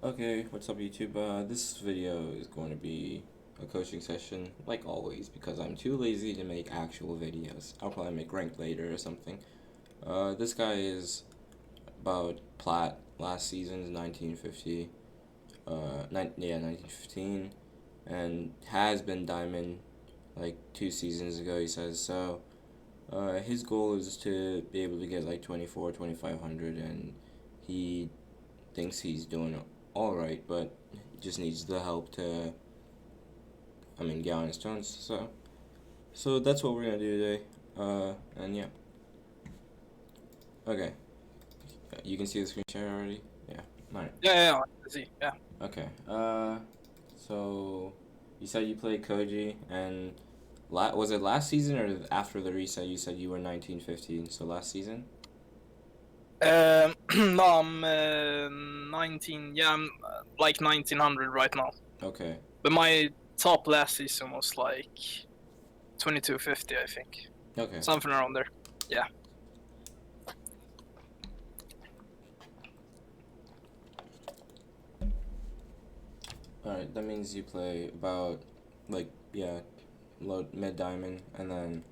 Okay, what's up YouTube? This video is going to be a coaching session, like always, because I'm too lazy to make actual videos. I'll probably make ranked later or something. This guy is about plat, last season's 1950, 1915, and has been diamond, like 2 seasons ago, he says. So, his goal is to be able to get like 24, 2500, and he thinks he's doing alright, but just needs the help to, get on his tones. So that's what we're gonna do today. And yeah. Okay. You can see the screen share already? Yeah. Alright. Yeah, I see, yeah. Okay. So you said you played Koji, and was it last season or after the reset? You said you were 1915, so last season? No, I'm 19, yeah, I'm like 1900 right now. Okay. But my top last season was like 2250, I think. Okay. Something around there, yeah. Alright, that means you play about, like, yeah, low, mid diamond, and then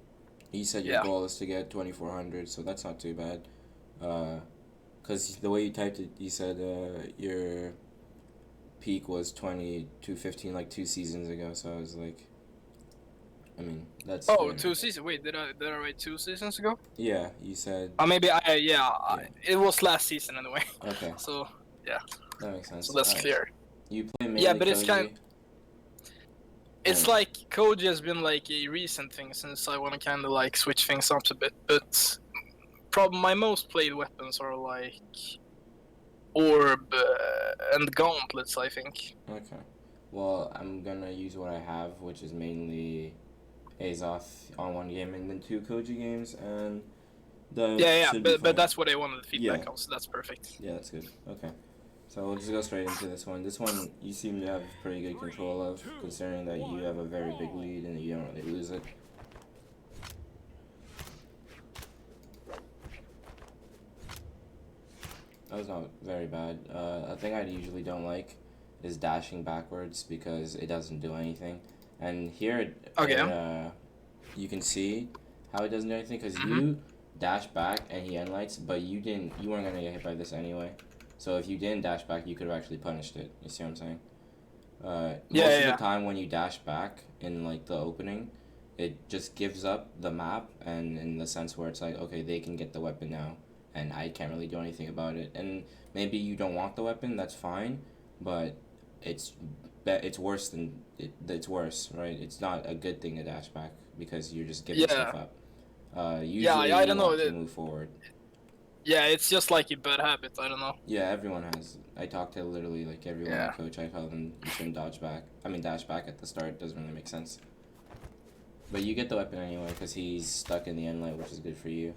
you said your goal is to get 2400, so that's not too bad. Because the way you typed it, you said your peak was 2215 like 2 seasons ago, so I was like, that's... Oh, 2 seasons, wait, did I write 2 seasons ago? Yeah, you said... Maybe it was last season anyway. Okay. So, yeah. That makes sense. So that's clear. You play mainly Yeah, but Koji. It's like Koji has been like a recent thing since I want to kind of like switch things up a bit, but my most played weapons are like orb and gauntlets, I think. Okay. Well, I'm gonna use what I have, which is mainly Azoth on one game and then 2 Koji games, and but that's what I wanted the feedback on, so that's perfect. Yeah, that's good. Okay. So we'll just go straight into this one. This one you seem to have pretty good control of, considering that you have a very big lead and you don't really lose it. That was not very bad. A thing I usually don't like is dashing backwards because it doesn't do anything. And here, you can see how it doesn't do anything because you dash back and he endlights, but you weren't gonna get hit by this anyway. So if you didn't dash back, you could have actually punished it. You see what I'm saying? Most of the time when you dash back in like the opening, it just gives up the map, and in the sense where it's like, okay, they can get the weapon now, and I can't really do anything about it. And maybe you don't want the weapon, that's fine, but it's worse than it's worse, right? It's not a good thing to dash back because you're just giving stuff up. Usually I don't know. To move forward. Yeah, it's just like a bad habit, I don't know. Yeah, everyone has. I talk to literally like everyone I coach. I tell them you shouldn't dash back at the start. Doesn't really make sense. But you get the weapon anyway because he's stuck in the end light, which is good for you.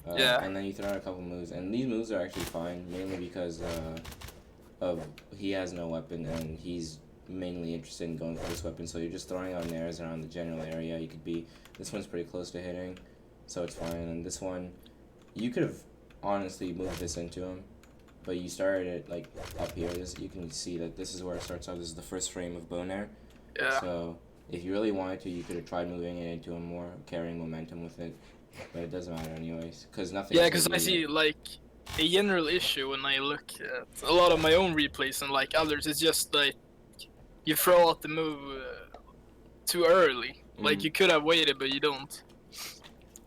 And then you throw out a couple moves, and these moves are actually fine, mainly because he has no weapon and he's mainly interested in going for this weapon. So you're just throwing out nairs around the general area. You could be. This one's pretty close to hitting, so it's fine. And this one, you could have honestly move this into him, but you started it like up here. You can see that this is where it starts out. This is the first frame of bone air. Yeah. So if you really wanted to, you could have tried moving it into him more, carrying momentum with it, but it doesn't matter anyways, because nothing. Yeah, because I see like a general issue when I look at a lot of my own replays and like others. It's just like you throw out the move too early. Like you could have waited, but you don't.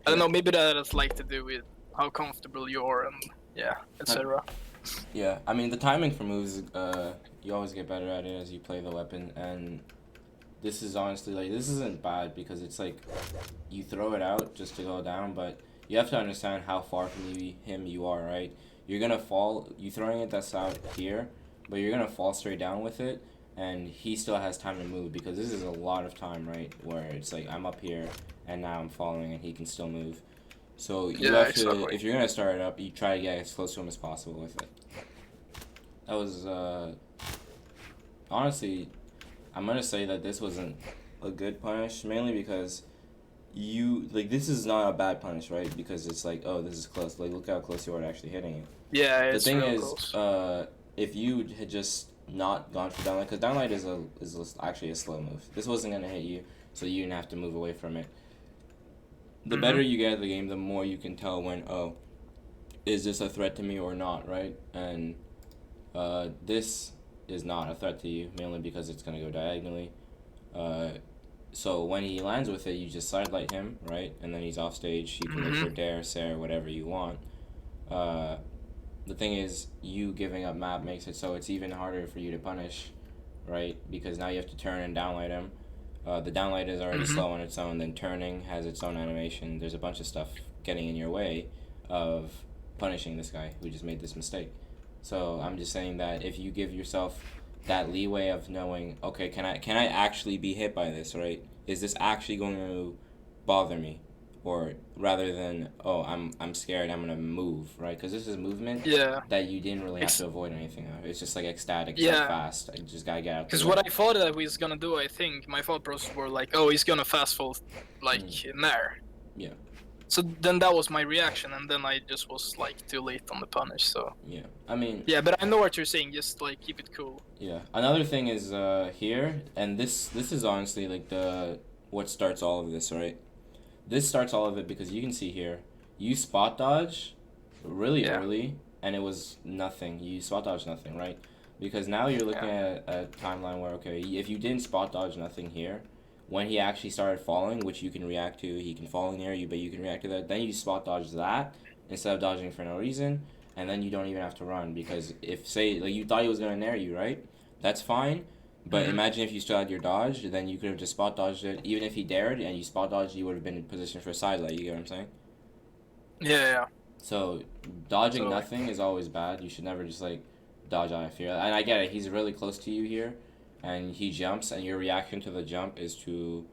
I don't know. Maybe that has like to do with how comfortable you are and etc. Yeah, I mean the timing for moves, you always get better at it as you play the weapon, and this is honestly like this isn't bad because it's like you throw it out just to go down, but you have to understand how far from him you are, right? You're gonna fall. You throwing it that's out here, but you're gonna fall straight down with it, and he still has time to move because this is a lot of time, right? Where it's like I'm up here and now I'm falling and he can still move. So you have to, if you're gonna start it up, you try to get as close to him as possible with it. That was honestly, I'm gonna say that this wasn't a good punish, mainly because this is not a bad punish, right? Because it's like, oh, this is close. Like, look how close you are to actually hitting it. Yeah, it's the thing real is, close. if you had just not gone for downlight, because downlight is actually a slow move. This wasn't gonna hit you, so you didn't have to move away from it. The better you get at the game, the more you can tell when, oh, is this a threat to me or not, right? And this is not a threat to you, mainly because it's gonna go diagonally. So when he lands with it, you just sidelight him, right? And then he's off stage. You can look for dare, Sarah, whatever you want. The thing is, you giving up map makes it so it's even harder for you to punish, right? Because now you have to turn and downlight him. The downlight is already slow on its own, then turning has its own animation. There's a bunch of stuff getting in your way of punishing this guy who just made this mistake. So I'm just saying that if you give yourself that leeway of knowing, okay, can I actually be hit by this, right? Is this actually going to bother me? Or rather than, oh, I'm scared, I'm gonna move, right? Because this is movement that you didn't really have to avoid anything of. It's just like ecstatic, it's like fast. I just gotta get out. Because what I thought that he was gonna do, I think my thought process were like, oh, he's gonna fast fall like Nair. Yeah. So then that was my reaction, and then I just was like too late on the punish. So yeah, I mean. Yeah, but I know what you're saying. Just like keep it cool. Yeah. Another thing is here, and this is honestly like what starts all of this, right? This starts all of it because you can see here, you spot dodge really early, and it was nothing. You spot dodge nothing, right? Because now you're looking at a timeline where, okay, if you didn't spot dodge nothing here, when he actually started falling, which you can react to, he can fall near you, but you can react to that, then you spot dodge that instead of dodging for no reason, and then you don't even have to run, because if, say, like you thought he was going to nair you, right? That's fine. But imagine if you still had your dodge, then you could have just spot dodged it. Even if he dared and you spot dodged, you would have been in position for a sidelight. You get what I'm saying? Yeah. So dodging nothing is always bad. You should never just like dodge out of fear. And I get it. He's really close to you here, and he jumps, and your reaction to the jump is to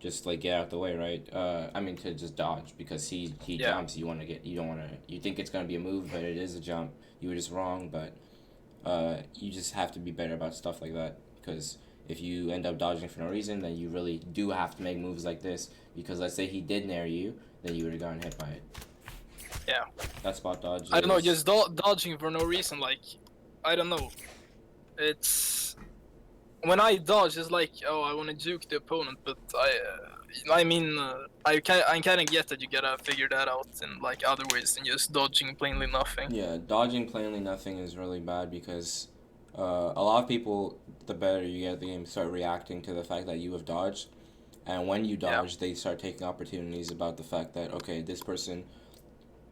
just like get out the way, right? I mean to just dodge, because he jumps. You think it's gonna be a move, but it is a jump. You were just wrong, but you just have to be better about stuff like that. Because if you end up dodging for no reason, then you really do have to make moves like this. Because let's say he did nair you, then you would have gotten hit by it. Yeah. That spot dodge. I don't know, just dodging for no reason, like, I don't know. It's... When I dodge, it's like, oh, I want to juke the opponent, but I mean, I kind of get that you gotta figure that out in like other ways than just dodging plainly nothing. Yeah, dodging plainly nothing is really bad because a lot of people, the better you get at the game, start reacting to the fact that you have dodged. And when you dodge, they start taking opportunities about the fact that, okay, this person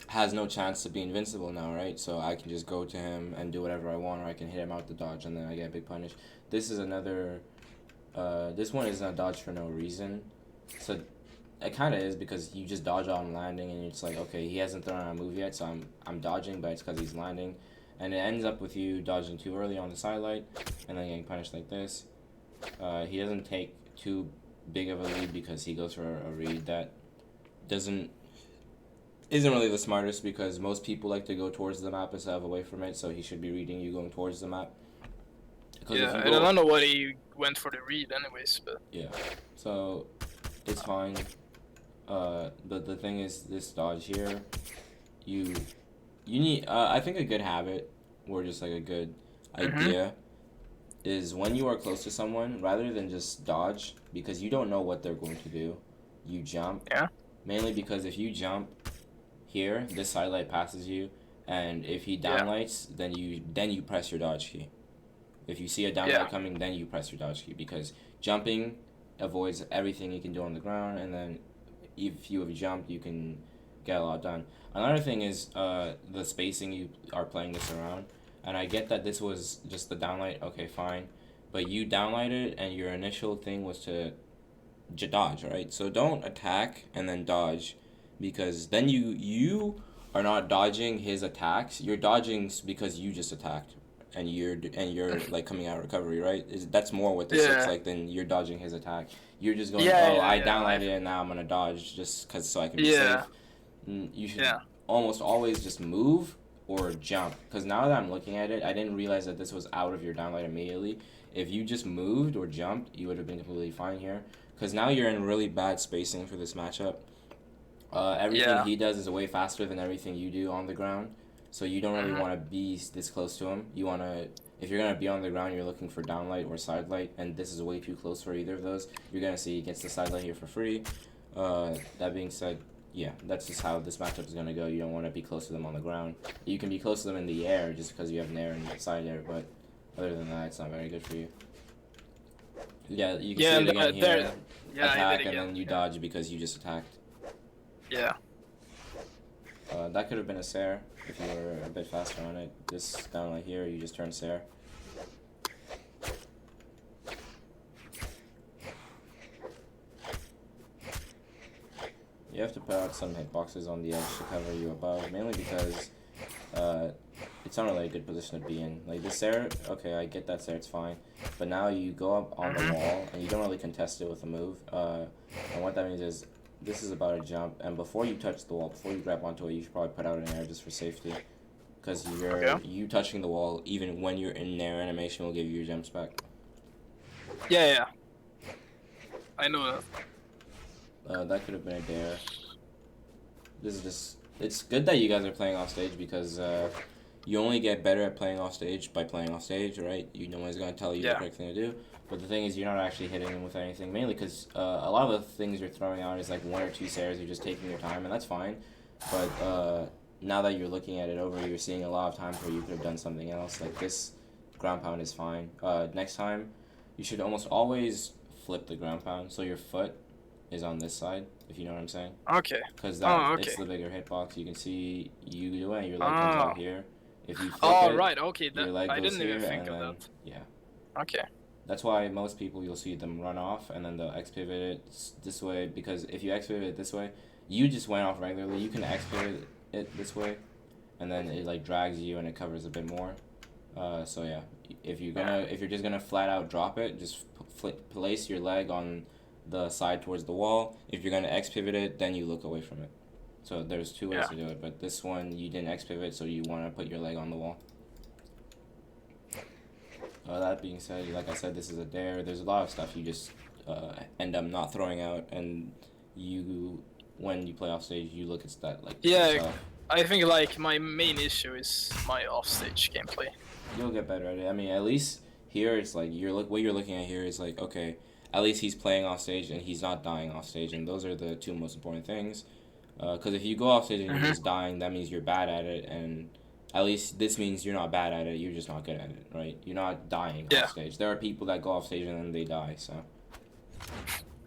has no chance to be invincible now, right? So I can just go to him and do whatever I want, or I can hit him out the dodge, and then I get a big punish. This is another... this one is not dodge for no reason. So it kind of is, because you just dodge on landing, and it's like, okay, he hasn't thrown out a move yet, so I'm dodging, but it's because he's landing. And it ends up with you dodging too early on the sidelight, and then getting punished like this. He doesn't take too big of a lead because he goes for a read that isn't really the smartest, because most people like to go towards the map instead of away from it, so he should be reading you going towards the map. Yeah, and I don't know why he went for the read anyways, but... Yeah, so it's fine. The thing is, this dodge here, you need, I think a good habit, or just like a good idea, is when you are close to someone, rather than just dodge, because you don't know what they're going to do, you jump. Yeah. Mainly because if you jump here, this sidelight passes you, and if he downlights, then you press your dodge key. If you see a downlight coming, then you press your dodge key, because jumping avoids everything you can do on the ground, and then if you have jumped, you can get a lot done. Another thing is the spacing you are playing this around, and I get that this was just the downlight, okay, fine, but you downlighted and your initial thing was to dodge, right? So don't attack and then dodge, because then you are not dodging his attacks, you're dodging because you just attacked, and you're like coming out of recovery, right? That's more what this looks like than you're dodging his attack. You're just going, I downlighted it and now I'm gonna dodge just so I can be safe. You should almost always just move or jump, because now that I'm looking at it, I didn't realize that this was out of your downlight immediately. If you just moved or jumped, you would have been completely fine here, because now you're in really bad spacing for this matchup. Everything he does is way faster than everything you do on the ground. So you don't really want to be this close to him. You want to, if you're going to be on the ground, you're looking for down light or side light, and this is way too close for either of those. You're going to see he gets the side light here for free. That being said, yeah, that's just how this matchup is going to go. You don't want to be close to them on the ground. You can be close to them in the air just because you have an air and side air, but other than that, it's not very good for you. Yeah, you can see it again here. Attack, and then you dodge because you just attacked. Yeah. That could have been a Sair if you were a bit faster on it. This down like here, you just turn Sair. You have to put out some hitboxes on the edge to cover you above, mainly because it's not really a good position to be in. Like this Sair, okay, I get that Sair, it's fine. But now you go up on the wall, and you don't really contest it with a move. And what that means is, this is about a jump, and before you touch the wall, before you grab onto it, you should probably put out an air just for safety. Because you touching the wall, even when you're in air animation, will give you your jumps back. Yeah. I know that. That could have been a dare. This is just... It's good that you guys are playing off stage because you only get better at playing off stage by playing off stage, right? No one's going to tell you the correct thing to do. But the thing is, you're not actually hitting them with anything, mainly because a lot of the things you're throwing out is like 1 or 2 Sairs, you're just taking your time, and that's fine. But now that you're looking at it over, you're seeing a lot of times where you could have done something else. Like this ground pound is fine. Next time, you should almost always flip the ground pound, so your foot is on this side, if you know what I'm saying. Okay. Because it's the bigger hitbox. You can see you do it, your leg comes out here. If you flip right, okay. Your leg I goes didn't even here, think of then, that. Yeah. Okay. That's why most people, you'll see them run off, and then they'll X-pivot it this way, because if you X-pivot it this way, you just went off regularly. You can X-pivot it this way, and then it like drags you and it covers a bit more. So yeah, if you're just gonna flat out drop it, just place your leg on the side towards the wall. If you're gonna X-pivot it, then you look away from it. So there's 2 ways to do it, but this one you didn't X-pivot, so you want to put your leg on the wall. That being said, like I said, this is a dare. There's a lot of stuff you just end up not throwing out, and when you play off stage, you look at that like yourself. I think like my main issue is my offstage gameplay. You'll get better at it. I mean, at least here it's like what you're looking at here is like, okay, at least he's playing off stage and he's not dying off stage, and those are the 2 most important things. Because if you go off stage and you're just dying, that means you're bad at it, and at least this means you're not bad at it, you're just not good at it, right? You're not dying off stage. There are people that go off stage and then they die, so.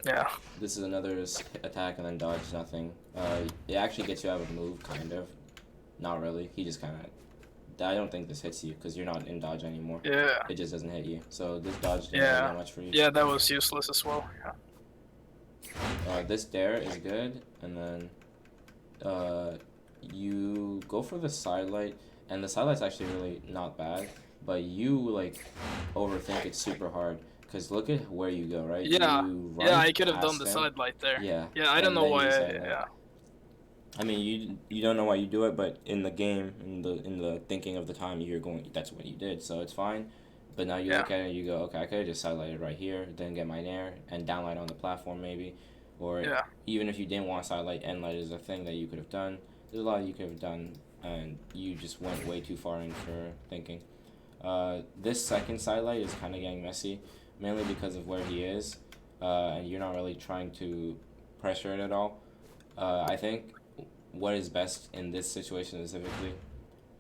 Yeah. This is another attack and then dodge, nothing. It actually gets you out of a move, kind of. Not really. He just kind of... I don't think this hits you, because you're not in dodge anymore. Yeah. It just doesn't hit you. So this dodge didn't do that much for you. Yeah, that was useless as well. This dare is good, and then you go for the side light, and the side light's actually really not bad, but you like overthink it super hard, because look at where you go, right? Yeah, I could have done the side light there. Yeah, I don't know why. I mean, you don't know why you do it, but in the game, in the thinking of the time, that's what you did, so it's fine. But now you look at it and you go, okay, I could have just side lighted right here, then get my nair and downlight on the platform maybe, or even if you didn't want side light, end light is a thing that you could have done. There's a lot you could have done, and you just went way too far in for thinking. This second side light is kind of getting messy, mainly because of where he is, and you're not really trying to pressure it at all. I think what is best in this situation specifically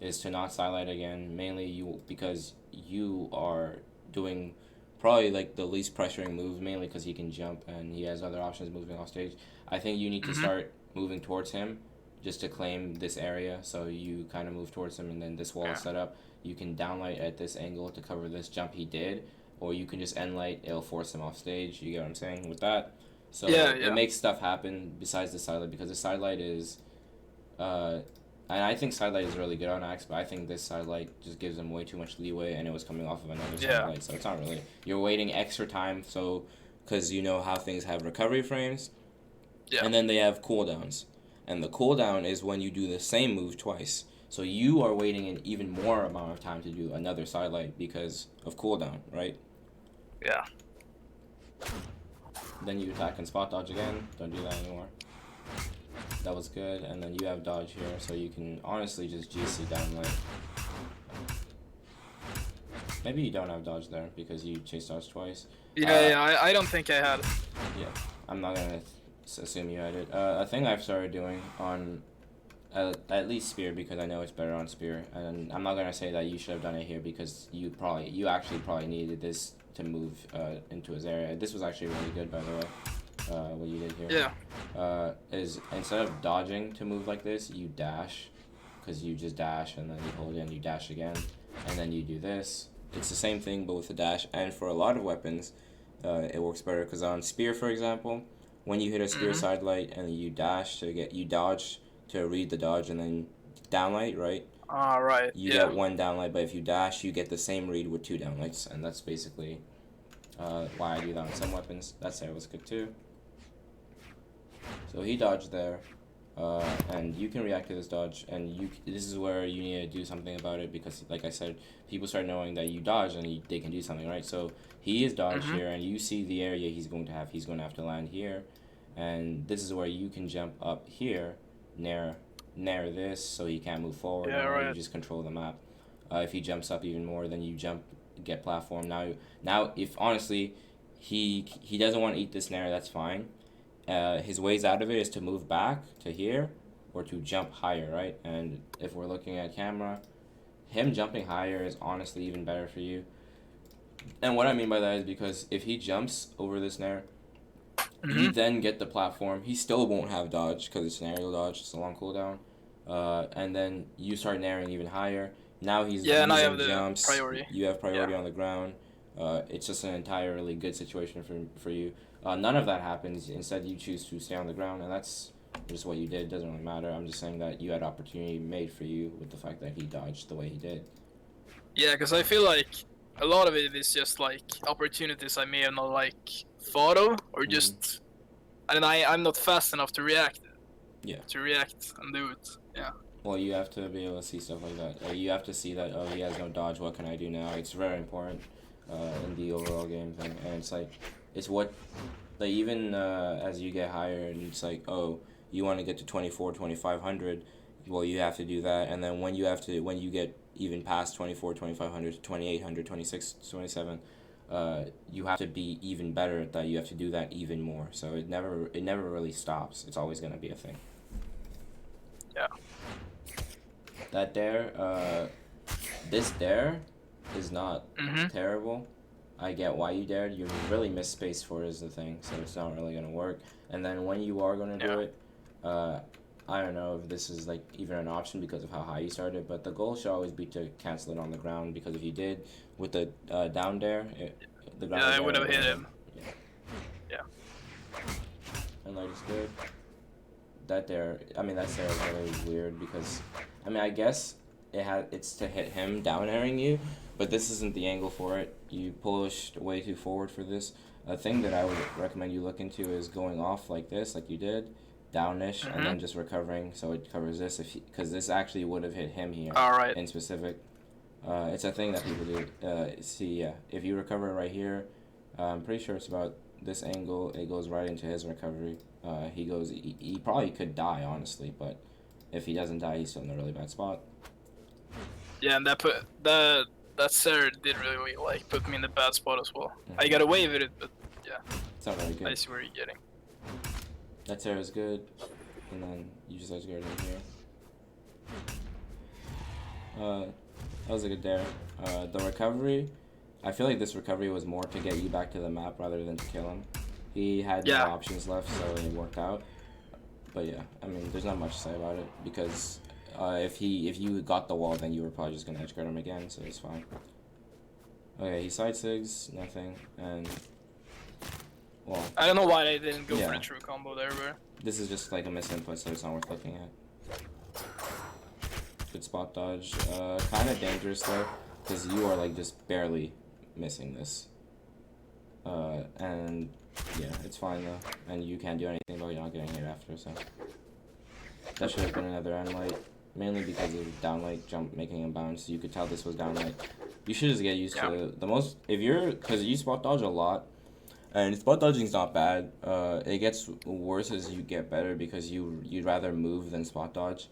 is to not side light again, mainly because you are doing probably like the least pressuring move, mainly because he can jump and he has other options moving off stage. I think you need to start moving towards him just to claim this area, so you kind of move towards him, and then this wall is set up. You can downlight at this angle to cover this jump he did, or you can just end light, it'll force him off stage. You get what I'm saying with that? So it makes stuff happen besides the side light, because the side light is and I think side light is really good on Axe, but I think this side light just gives him way too much leeway, and it was coming off of another side light, so it's not really. You're waiting extra time, so because you know how things have recovery frames, and then they have cooldowns. And the cooldown is when you do the same move twice. So you are waiting an even more amount of time to do another side light because of cooldown, right? Yeah. Then you attack and spot dodge again. Don't do that anymore. That was good, and then you have dodge here, so you can honestly just GC down like. Maybe you don't have dodge there because you chase dodge twice. Yeah, I don't think I had it. Yeah, I'm not gonna assume you had it. A thing I've started doing on at least spear, because I know it's better on spear, and I'm not gonna say that you should have done it here because you actually probably needed this to move into his area. This was actually really good, by the way. What you did here. Yeah. Is instead of dodging to move like this, you dash, because you just dash and then you hold it and you dash again, and then you do this. It's the same thing but with the dash, and for a lot of weapons, it works better, because on spear, for example, when you hit a spear sidelight and you dash you dodge to read the dodge and then downlight, right? Right. You get one downlight, but if you dash, you get the same read with 2 downlights, and that's basically why I do that on some weapons. That there was good too. So he dodged there, and you can react to this dodge, and this is where you need to do something about it, because like I said, people start knowing that you dodge and they can do something, right? So he is dodged here, and you see the area he's going to have to land here, and this is where you can jump up here near this, so he can't move forward. Yeah, right. You just control the map. If he jumps up even more, then you get platform. Now if honestly he doesn't want to eat this snare, that's fine. His ways out of it is to move back to here or to jump higher, right? And if we're looking at camera, him jumping higher is honestly even better for you. And what I mean by that is because if he jumps over this snare, you then get the platform. He still won't have dodge because it's an aerial dodge. It's a long cooldown. And then you start naring even higher. Now he's and I have jumps. The priority. You have priority on the ground. It's just an entirely good situation for you. None of that happens. Instead, you choose to stay on the ground, and that's just what you did. It doesn't really matter. I'm just saying that you had opportunity made for you with the fact that he dodged the way he did. Yeah, because I feel like a lot of it is just like opportunities I may have not like thought of, or just, and I'm not fast enough to react. Yeah. To react and do it. Yeah. Well, you have to be able to see stuff like that. You have to see that, oh, he has no dodge, what can I do now? It's very important in the overall game thing. And it's like, it's what, like, even as you get higher, and it's like, oh, you want to get to 2500, well, you have to do that. And then when you get even past 2500 to 2800, 26, 27, you have to be even better at that. You have to do that even more. So it never really stops. It's always going to be a thing. Yeah. That dare, this dare is not terrible. I get why you dared. You really missed space for it is the thing, so it's not really going to work. And then when you are going to do it, I don't know if this is like even an option because of how high you started, but the goal should always be to cancel it on the ground, because if you did with the down dare, the ground I would have hit him. Yeah. And light is good. That dare is really weird because, I mean, I guess it's to hit him down airing you, but this isn't the angle for it. You pushed way too forward for this. A thing that I would recommend you look into is going off like this, like you did, downish, and then just recovering so it covers this, because this actually would have hit him here in specific. It's a thing that people do. If you recover right here, I'm pretty sure it's about this angle, it goes right into his recovery. He probably could die, honestly, but if he doesn't die, he's still in a really bad spot. Yeah, and that Sarah did really like put me in a bad spot as well. I got away with it, but yeah. It's not very good. I see where you're getting. That Sarah's good, and then you just have to go in here. That was a good dare. The recovery, I feel like this recovery was more to get you back to the map rather than to kill him. He had no options left, so it worked out. But yeah, I mean, there's not much to say about it, because if you got the wall, then you were probably just gonna edgeguard him again, so it's fine. Okay, he side sigs, nothing, and well, I don't know why they didn't go for a true combo there, but this is just like a misinput, so it's not worth looking at. Good spot dodge. Kind of dangerous though, because you are like just barely missing this. And yeah, it's fine though, and you can't do anything about not getting hit after, so that should have been another end light, mainly because of downlight jump making him bounce. You could tell this was downlight. You should just get used to the most, because you spot dodge a lot. And spot dodging is not bad. It gets worse as you get better because you'd rather move than spot dodge,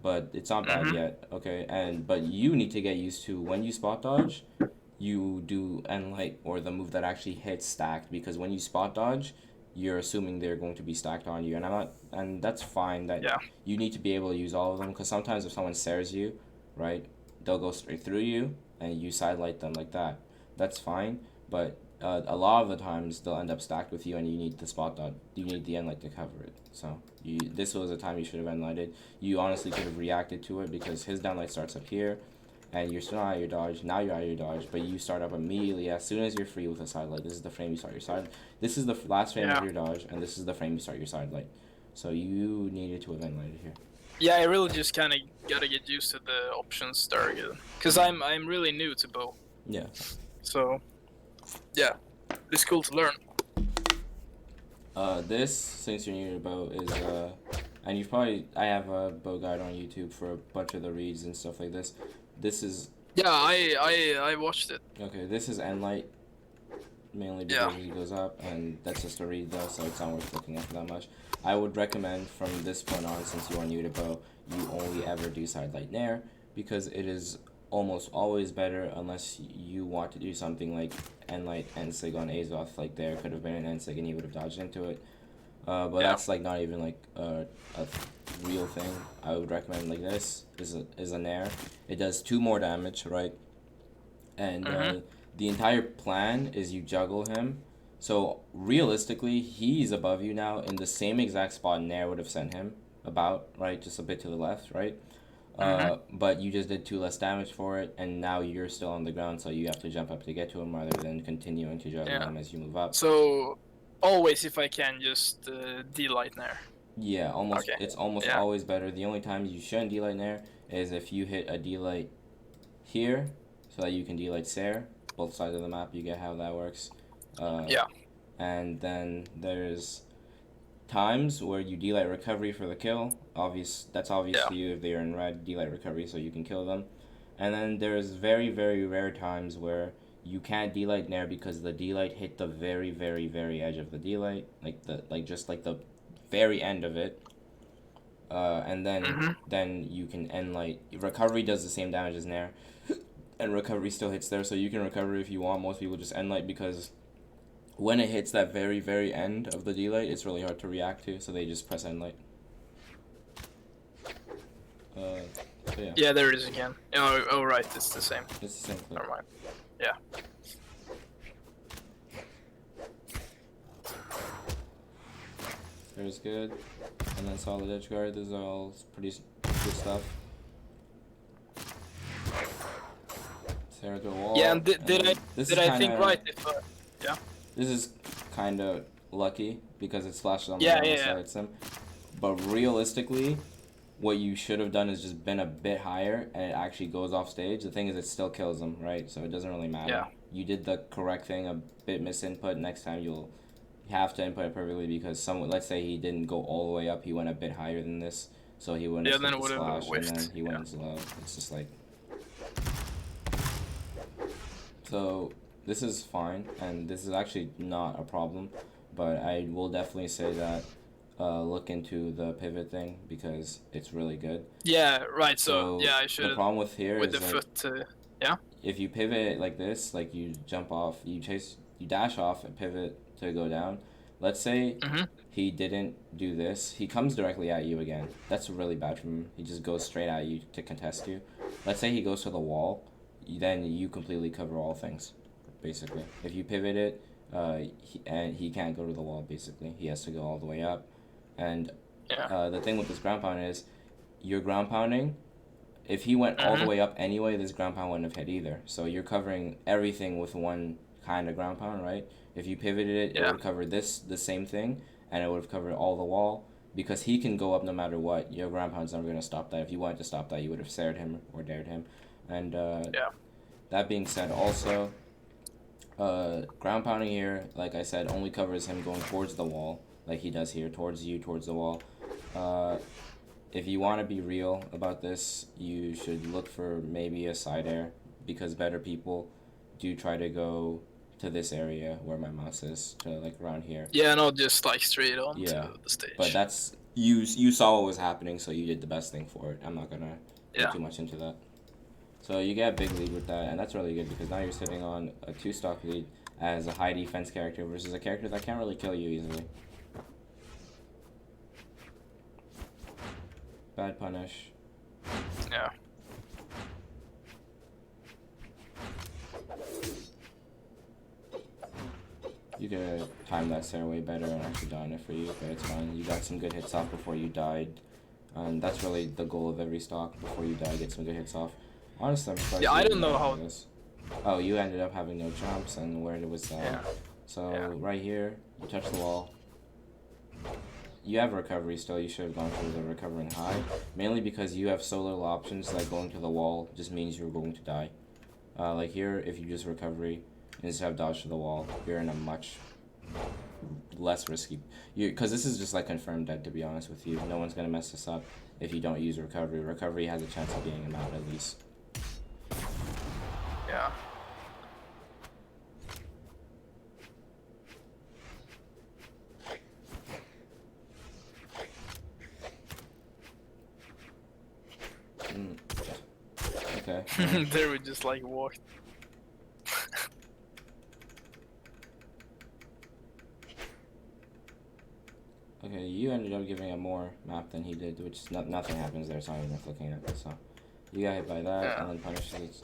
but it's not bad yet. Okay, but you need to get used to when you spot dodge, you do end light or the move that actually hits stacked, because when you spot dodge, you're assuming they're going to be stacked on you, and I'm not, and that's fine. That you need to be able to use all of them, because sometimes if someone stares you, right, they'll go straight through you and you sidelight them like that. That's fine, but a lot of the times they'll end up stacked with you, and you need the spot dodge. You need the end light to cover it. So this was a time you should have end lighted. You honestly could have reacted to it because his down light starts up here, and you're still out of your dodge. Now you're out of your dodge, but you start up immediately as soon as you're free with a side light. This is the frame you start your side. This is the last frame of your dodge, and this is the frame you start your side light. So you needed to have end lighted here. Yeah, I really just kind of gotta get used to the options there again, cause I'm really new to bow. Yeah. So, yeah, it's cool to learn. This, since you're new to bow, is and you've probably, I have a bow guide on YouTube for a bunch of the reads and stuff like this. This is. Yeah, I watched it. Okay, this is end light, mainly because he goes up, and that's just a read though, so it's not worth looking at that much. I would recommend from this point on, since you are new to bow, you only ever do side light nair, because it is almost always better, unless you want to do something like end light Ensig on Azoth. Like there could have been an Ensig and he would have dodged into it. But that's like not even like a real thing. I would recommend like this is a nair. It does 2 more damage, right? And the entire plan is you juggle him. So realistically, he's above you now in the same exact spot nair would have sent him about, right? Just a bit to the left, right? But you just did 2 less damage for it, and now you're still on the ground, so you have to jump up to get to him rather than continuing to juggle him as you move up. So always, if I can, just D-light nair. Yeah, almost. Okay. It's almost always better. The only time you shouldn't D-light nair is if you hit a D-light here, so that you can D-light Sair. Both sides of the map, you get how that works. And then there's times where you D-light recovery for the kill. That's obvious to you if they are in red. D-light recovery so you can kill them. And then there's very, very rare times where you can't D-light nair because the D-light hit the very, very, very edge of the D-light, just like the very end of it. And then you can end light. Recovery does the same damage as nair, and recovery still hits there, so you can recover if you want. Most people just end light because when it hits that very, very end of the D-light, it's really hard to react to, so they just press end light. Yeah, there it is again. Oh, right, it's the same. It's the same clip. Never mind. Yeah. There's good. And then solid edge guard, those are all pretty good stuff. Sarah to a wall. Yeah, and did I think right? Yeah. This is kind of lucky because it splashes on the ground besides him. But realistically, what you should have done is just been a bit higher, and it actually goes off stage. The thing is, it still kills him, right? So it doesn't really matter. Yeah. You did the correct thing, a bit misinput. Next time you'll have to input it perfectly because let's say he didn't go all the way up, he went a bit higher than this, so he wouldn't have then it would splash, have whiffed. and then he went slow. It's just like. So this is fine, and this is actually not a problem, but I will definitely say that look into the pivot thing because it's really good. Yeah, right. So yeah, I should. The problem with here with is the like, foot. Yeah. If you pivot like this, like you jump off, you dash off and pivot to go down. Let's say he didn't do this. He comes directly at you again. That's really bad from him. He just goes straight at you to contest you. Let's say he goes to the wall, then you completely cover all things, basically. If you pivot it, he can't go to the wall, basically. He has to go all the way up. And the thing with this ground pound is, you're ground pounding. If he went all the way up anyway, this ground pound wouldn't have hit either. So you're covering everything with one kind of ground pound, right? If you pivoted it, it would cover the same thing, and it would have covered all the wall, because he can go up no matter what. Your ground pound's never going to stop that. If you wanted to stop that, you would have Saired him or dared him. And that being said, also, ground pounding here, like I said, only covers him going towards the wall, like he does here, towards you, towards the wall. If you want to be real about this, you should look for maybe a side air, because better people do try to go to this area where my mouse is, to like around here. Yeah, not just like straight on to the stage. But that's you saw what was happening, so you did the best thing for it. I'm not gonna go too much into that. So you get a big lead with that, and that's really good because now you're sitting on a 2-stock lead as a high defense character versus a character that can't really kill you easily. Bad punish. Yeah. You could have timed that stairway better and actually done it for you, but it's fine. You got some good hits off before you died. And that's really the goal of every stock. Before you die, get some good hits off. Honestly, I'm surprised. Yeah, I don't know how. This. Oh, you ended up having no jumps, and where it was that? Yeah. So right here, you touch the wall. You have recovery still. You should have gone for the recovering high, mainly because you have so little options that going to the wall just means you're going to die. Like here, if you just recovery instead of dodge to the wall, you're in a much less risky. Because this is just like confirmed dead, to be honest with you. No one's gonna mess this up if you don't use recovery. Recovery has a chance of being him out at least. Yeah. Okay. There we just like walked. Okay, you ended up giving him more map than he did, which nothing happens there, so I'm not even looking at it. So you got hit by that, and then punishes.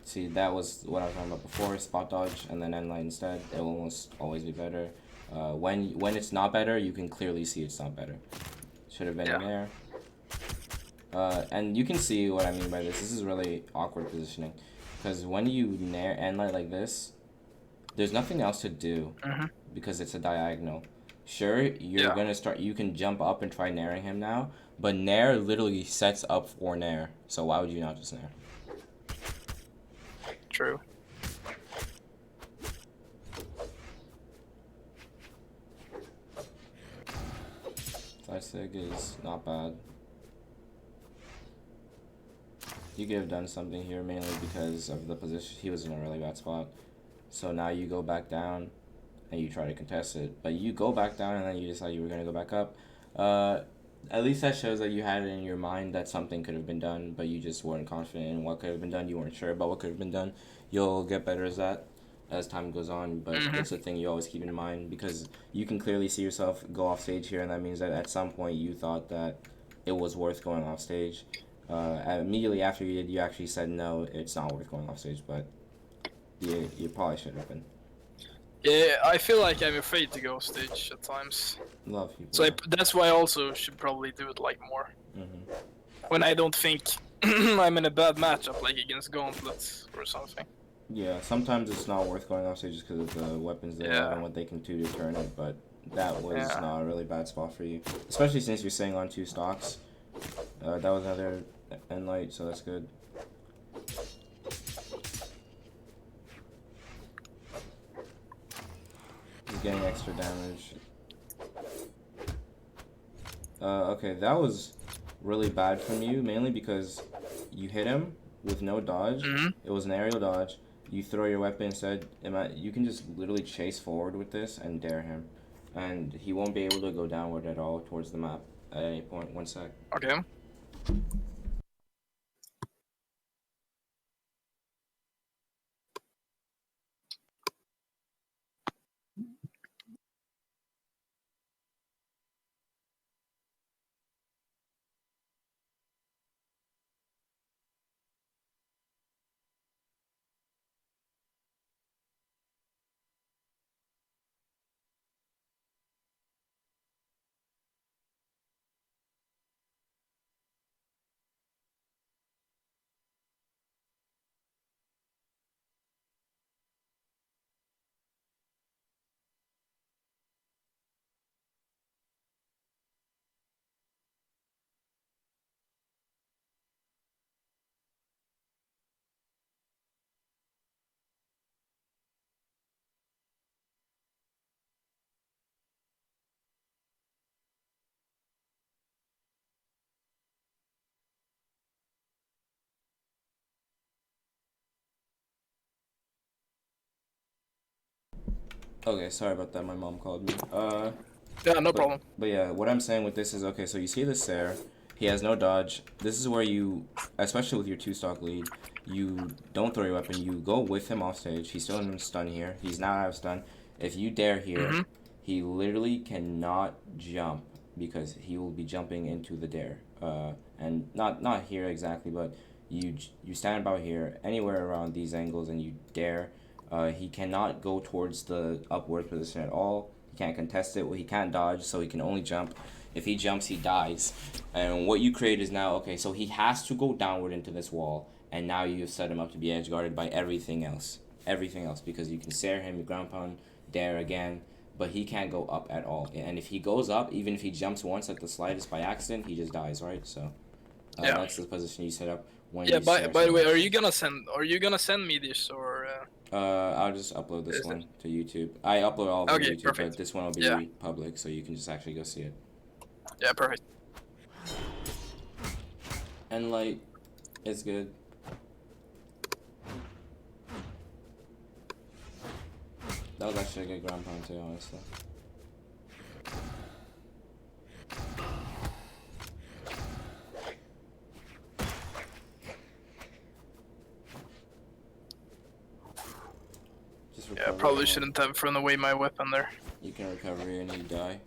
See, that was what I was talking about before. Spot dodge and then end light instead. It will almost always be better. When it's not better, you can clearly see it's not better. Should have been in there. And you can see what I mean by this. This is really awkward positioning, because when you nair end light like this, there's nothing else to do because it's a diagonal. Sure, you're gonna start. You can jump up and try nairing him now, but nair literally sets up for nair. So why would you not just nair? True. Sig is not bad. You could have done something here mainly because of the position. He was in a really bad spot. So now you go back down and you try to contest it. But you go back down and then you decide you were going to go back up. At least that shows that you had it in your mind that something could have been done, but you just weren't confident in what could have been done. You weren't sure about what could have been done. You'll get better at that as time goes on, but it's a thing you always keep in mind because you can clearly see yourself go off stage here, and that means that at some point you thought that it was worth going off stage. Immediately after you did, you actually said no, it's not worth going off stage, but you probably should have been. Yeah, I feel like I'm afraid to go off stage at times. Love people. So that's why I also should probably do it like more. When I don't think I'm in a bad matchup, like against Gauntlets or something. Yeah, sometimes it's not worth going off stage just because of the weapons they have and what they can do to turn it, but that was not a really bad spot for you. Especially since you're sitting on 2 stocks. That was another end light, so that's good. He's getting extra damage. Okay, that was really bad from you, mainly because you hit him with no dodge. It was an aerial dodge. You throw your weapon instead. You can just literally chase forward with this and dare him. And he won't be able to go downward at all towards the map at any point. 1 sec. Okay. Okay, sorry about that. My mom called me. Yeah, no problem. But yeah, what I'm saying with this is, okay, so you see this there. He has no dodge. This is where you, especially with your 2-stock lead, you don't throw your weapon. You go with him off stage. He's still in stun here. He's now out of stun. If you dare here, he literally cannot jump because he will be jumping into the dare. And not here exactly, but you stand about here, anywhere around these angles, and you dare. He cannot go towards the upward position at all. He can't contest it. Well, he can't dodge, so he can only jump. If he jumps, he dies. And what you create is now, okay, so he has to go downward into this wall, and now you've set him up to be edge guarded by everything else. Everything else, because you can stare him, ground pound, dare again, but he can't go up at all. And if he goes up, even if he jumps once at the slightest by accident, he just dies, right? So that's the position you set up. Yeah. By the way, are you gonna send me this or? I'll just upload this one to YouTube. I upload all of them to YouTube, perfect. but this one will be public, so you can just actually go see it. Yeah, perfect. And like, it's good. That was actually a good ground pound too, honestly. Yeah, I probably shouldn't have thrown away my weapon there. You can recover and you die.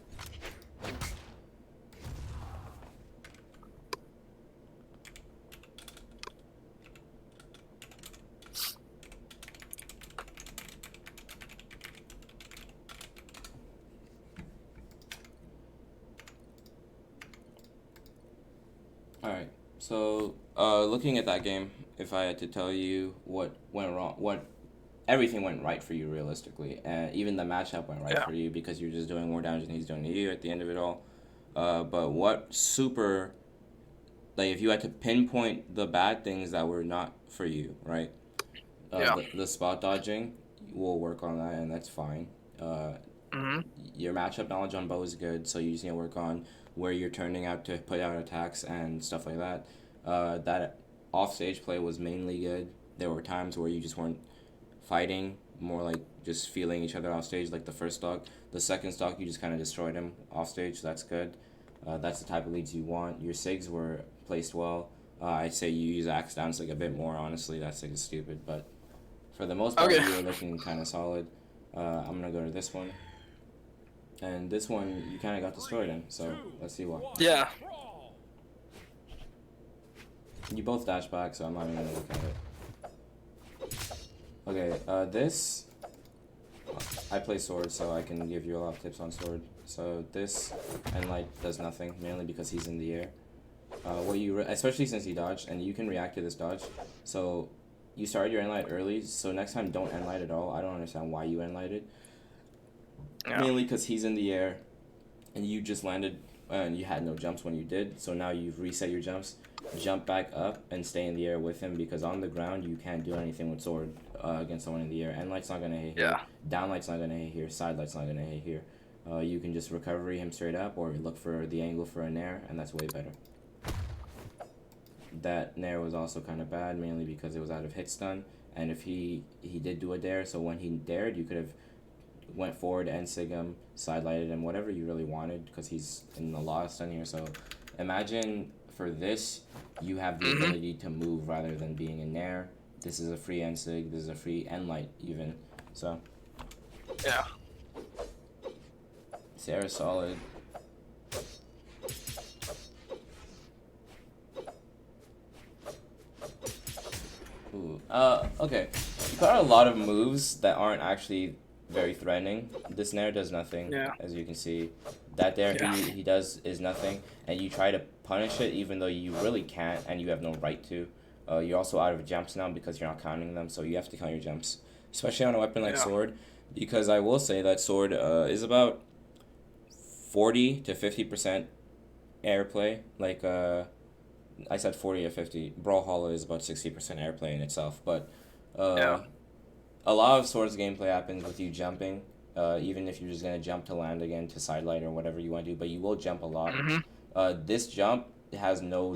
Alright, so looking at that game, if I had to tell you what went wrong, everything went right for you realistically, and even the matchup went right for you because you're just doing more damage than he's doing to you at the end of it all. But what super, like if you had to pinpoint the bad things that were not for you, right? The spot dodging, we'll work on that, and that's fine. Your matchup knowledge on bow is good, so you just need to work on where you're turning out to put out attacks and stuff like that. That offstage play was mainly good. There were times where you just weren't fighting, more like just feeling each other off stage, like the first stock. The second stock, you just kind of destroyed him off stage, so that's good. That's the type of leads you want. Your SIGs were placed well. I'd say you use axe down SIG a bit more, honestly. That SIG is stupid, but for the most part, you were looking kind of solid. I'm going to go to this one. And this one, you kind of got destroyed in, so let's see why. Yeah. You both dash back, so I'm not even going to look at it. Okay, this, I play sword, so I can give you a lot of tips on sword. So this Enlight does nothing, mainly because he's in the air. Especially since he dodged, and you can react to this dodge. So you started your Enlight early, so next time don't Enlight at all. I don't understand why you Enlighted. Mainly because he's in the air, and you just landed, and you had no jumps when you did, so now you've reset your jumps. Jump back up and stay in the air with him, because on the ground you can't do anything with sword against someone in the air. Endlight's not going to hit here. Downlight's not going to hit here. Sidelight's not going to hit here. You can just recovery him straight up, or look for the angle for a nair, and that's way better. That nair was also kind of bad, mainly because it was out of hit stun, and if he did do a dare, so when he dared, you could have went forward and sig him, sidelighted him, whatever you really wanted, because he's in a lot of stun here. So imagine for this, you have the ability to move rather than being in nair. This is a free end sig, this is a free end light even. So yeah, Sarah's solid. Ooh. Okay. You got a lot of moves that aren't actually very threatening. This nair does nothing, as you can see. That dare he does is nothing, and you try to punish it even though you really can't, and you have no right to. You're also out of jumps now because you're not counting them, so you have to count your jumps, especially on a weapon like sword, because I will say that sword is about 40 to 50% airplay. Like I said 40 to 50. Brawlhalla is about 60% airplay in itself, but a lot of swords gameplay happens with you jumping, even if you're just going to jump to land again, to sidelight or whatever you want to do, but you will jump a lot. This jump has no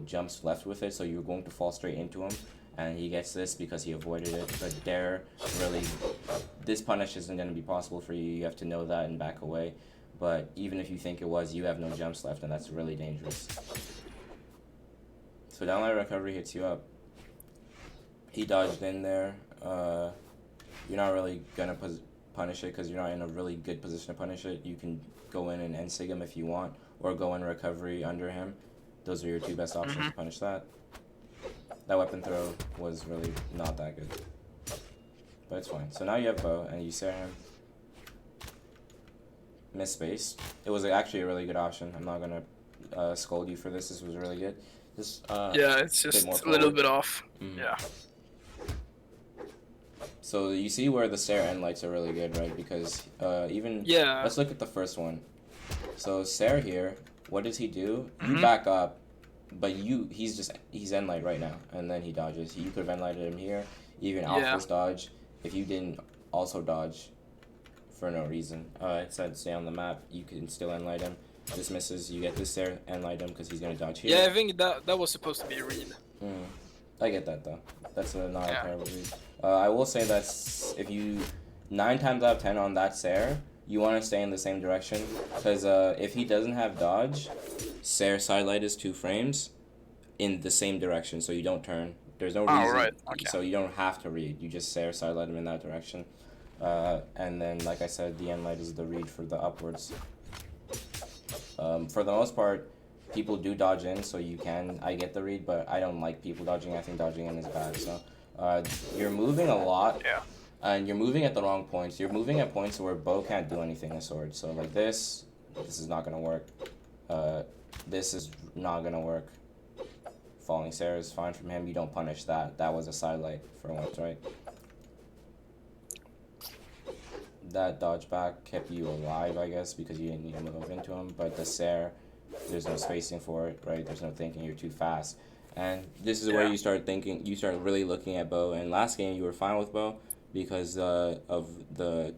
jumps left with it, so you're going to fall straight into him, and he gets this because he avoided it. But this punish isn't going to be possible for you. You have to know that and back away. But even if you think it was, you have no jumps left, and that's really dangerous. So downlight recovery hits you up. He dodged in there. You're not really going to punish it because you're not in a really good position to punish it. You can go in and end-sig him if you want, or go in recovery under him. Those are your two best options to punish that. That weapon throw was really not that good. But it's fine. So now you have bow, and you stare him. Miss space. It was actually a really good option. I'm not going to scold you for this. This was really good. Yeah, it's just a little bit off. Yeah. So you see where the stare end lights are really good, right? Because let's look at the first one. So stare here, what does he do? You back up, but he's end light right now, and then he dodges. You could have end lighted him here, even off this dodge. If you didn't also dodge for no reason, it said stay on the map, you can still end light him. This misses, you get this there, end light him because he's gonna dodge here. Yeah, I think that was supposed to be a read. I get that though. That's not a terrible read. I will say that if you 9 times out of 10 on that Sair, you want to stay in the same direction, because if he doesn't have dodge, Sair sidelight is 2 frames in the same direction, so you don't turn. There's no reason, right. Okay. So you don't have to read. You just Sair sidelight him in that direction, and then like I said, the end light is the read for the upwards. For the most part, people do dodge in, so I get the read, but I don't like people dodging. I think dodging in is bad. So you're moving a lot, and you're moving at the wrong points. You're moving at points where bow can't do anything with sword. So like this is not gonna work. This is not gonna work. Falling Sair is fine from him. You don't punish that. That was a sidelight for once, right? That dodge back kept you alive, I guess, because you didn't need to move into him. But the Sair, there's no spacing for it, right? There's no thinking. You're too fast. And this is where you start thinking. You start really looking at bow. And last game, you were fine with bow because of the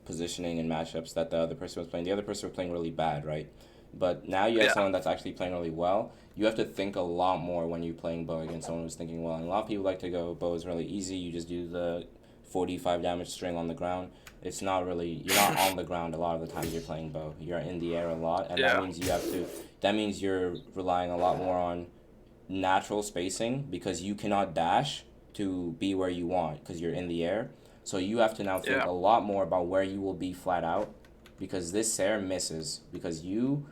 positioning and matchups that the other person was playing. The other person was playing really bad, right? But now you have someone that's actually playing really well. You have to think a lot more when you're playing bow against someone who's thinking well. And a lot of people like to go, bow is really easy. You just do the 45 damage string on the ground. It's not really, you're not on the ground a lot of the time you're playing bow. You're in the air a lot, and that means you're relying a lot more on natural spacing because you cannot dash to be where you want because you're in the air. So you have to now think a lot more about where you will be flat out, because this Sair misses because your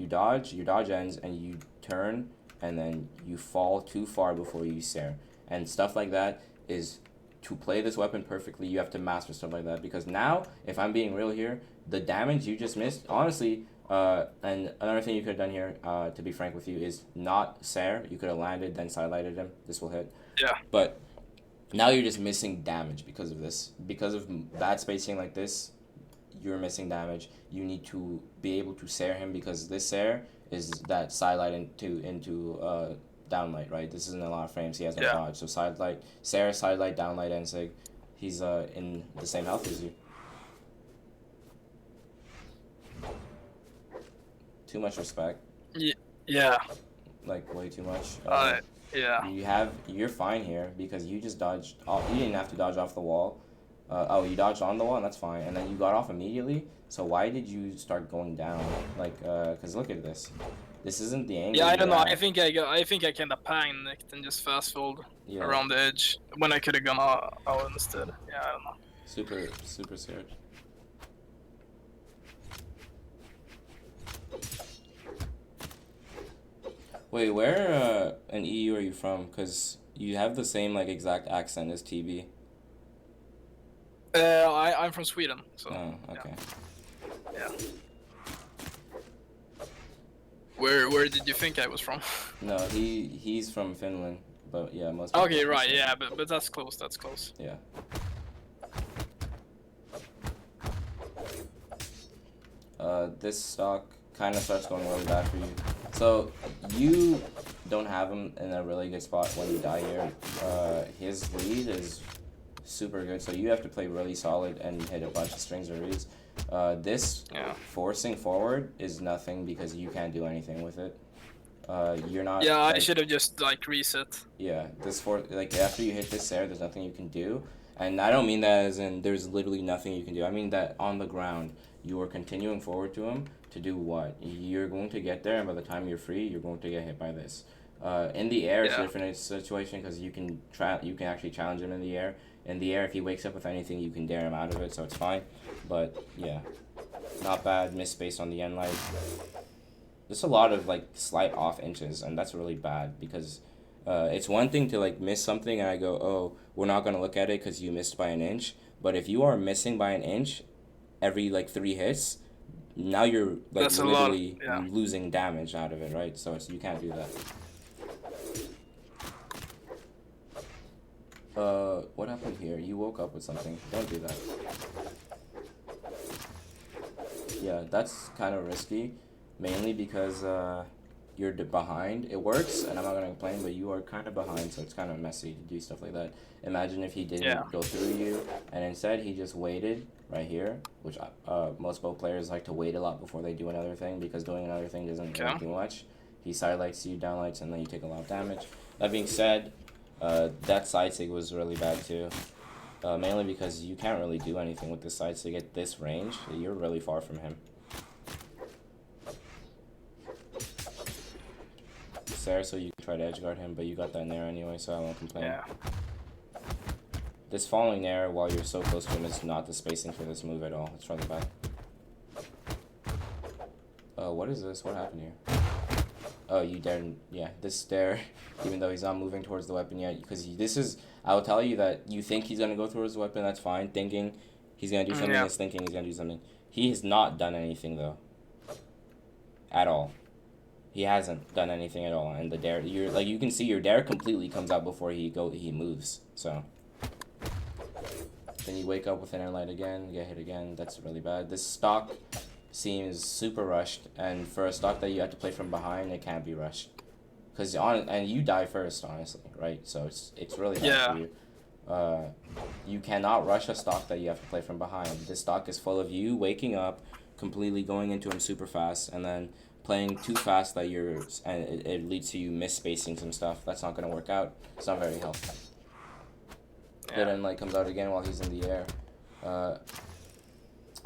dodge ends and you turn and then you fall too far before you Sair. And stuff like that is, to play this weapon perfectly, you have to master stuff like that, because now, if I'm being real here, the damage you just missed, honestly, and another thing you could have done here, to be frank with you, is not Sair. You could have landed, then sidelighted him. This will hit. Yeah. But now you're just missing damage because of this. Because of bad spacing like this, you're missing damage. You need to be able to Sair him, because this Sair is that sidelight into downlight, right? This isn't a lot of frames. He has no dodge. So sidelight, Sair, sidelight, downlight, and sig. He's in the same health as you. Too much respect. Yeah. Like way too much. Yeah. You're fine here because you just dodged. You didn't have to dodge off the wall. You dodged on the wall, and that's fine. And then you got off immediately. So why did you start going down? Like, cause look at this. This isn't the angle. Yeah, I don't know. I think I kind of panicked and just fast folded around the edge when I could have gone out instead. Yeah, I don't know. Super scared. Wait, where in EU are you from? Cause you have the same like exact accent as TB. I'm from Sweden. So. Oh, okay. Yeah. Where did you think I was from? No, he's from Finland, but yeah, most. Okay, right, yeah, but that's close. That's close. Yeah. This stock kind of starts going really bad for you. So you don't have him in a really good spot when you die here. His lead is super good, so you have to play really solid and hit a bunch of strings or reads. This forcing forward is nothing because you can't do anything with it. You're not. Yeah, I like, should have just like reset. Yeah, like after you hit this air, there's nothing you can do, and I don't mean that as in there's literally nothing you can do. I mean that on the ground, you are continuing forward to him to do what? You're going to get there, and by the time you're free, you're going to get hit by this. In the air, it's a different situation because you can actually challenge him in the air. In the air, if he wakes up with anything, you can dare him out of it, so it's fine. But yeah, not bad. Miss space on the end light. There's a lot of like slight off inches, and that's really bad because it's one thing to like miss something and I go, oh, we're not gonna look at it because you missed by an inch. But if you are missing by an inch every like 3 hits, now you're like That's literally a lot, losing damage out of it, right? So you can't do that. What happened here? You woke up with something. Don't do that. Yeah, that's kind of risky, mainly because you're behind. It works, and I'm not gonna complain, but you are kind of behind, so it's kind of messy to do stuff like that. Imagine if he didn't go through you, and instead he just waited really here, which most bow players like to wait a lot before they do another thing, because doing another thing doesn't really do much. He sidelights you, downlights, and then you take a lot of damage. That being said, that side sig was really bad too. Mainly because you can't really do anything with this side sig at this range. You're really far from him. There, so you can try to edge guard him, but you got that nair anyway, so I won't complain. Yeah. This following nair while you're so close to him is not the spacing for this move at all. It's really bad. What is this? What happened here? Oh, you dared. Yeah, this dare, even though he's not moving towards the weapon yet, because this is. I will tell you that you think he's gonna go towards the weapon. That's fine. Thinking he's gonna do something is thinking he's gonna do something. He has not done anything though. At all. He hasn't done anything at all, and the dare, you can see your dare completely comes out before he moves. So then you wake up with an air light again, get hit again. That's really bad. This stock seems super rushed, and for a stock that you have to play from behind, it can't be rushed, and you die first, honestly, right? So it's really bad for you. You cannot rush a stock that you have to play from behind. This stock is full of you waking up, completely going into him super fast, and then playing too fast that it leads to you miss-spacing some stuff. That's not going to work out. It's not very healthy. Yeah. Then light comes out again while he's in the air.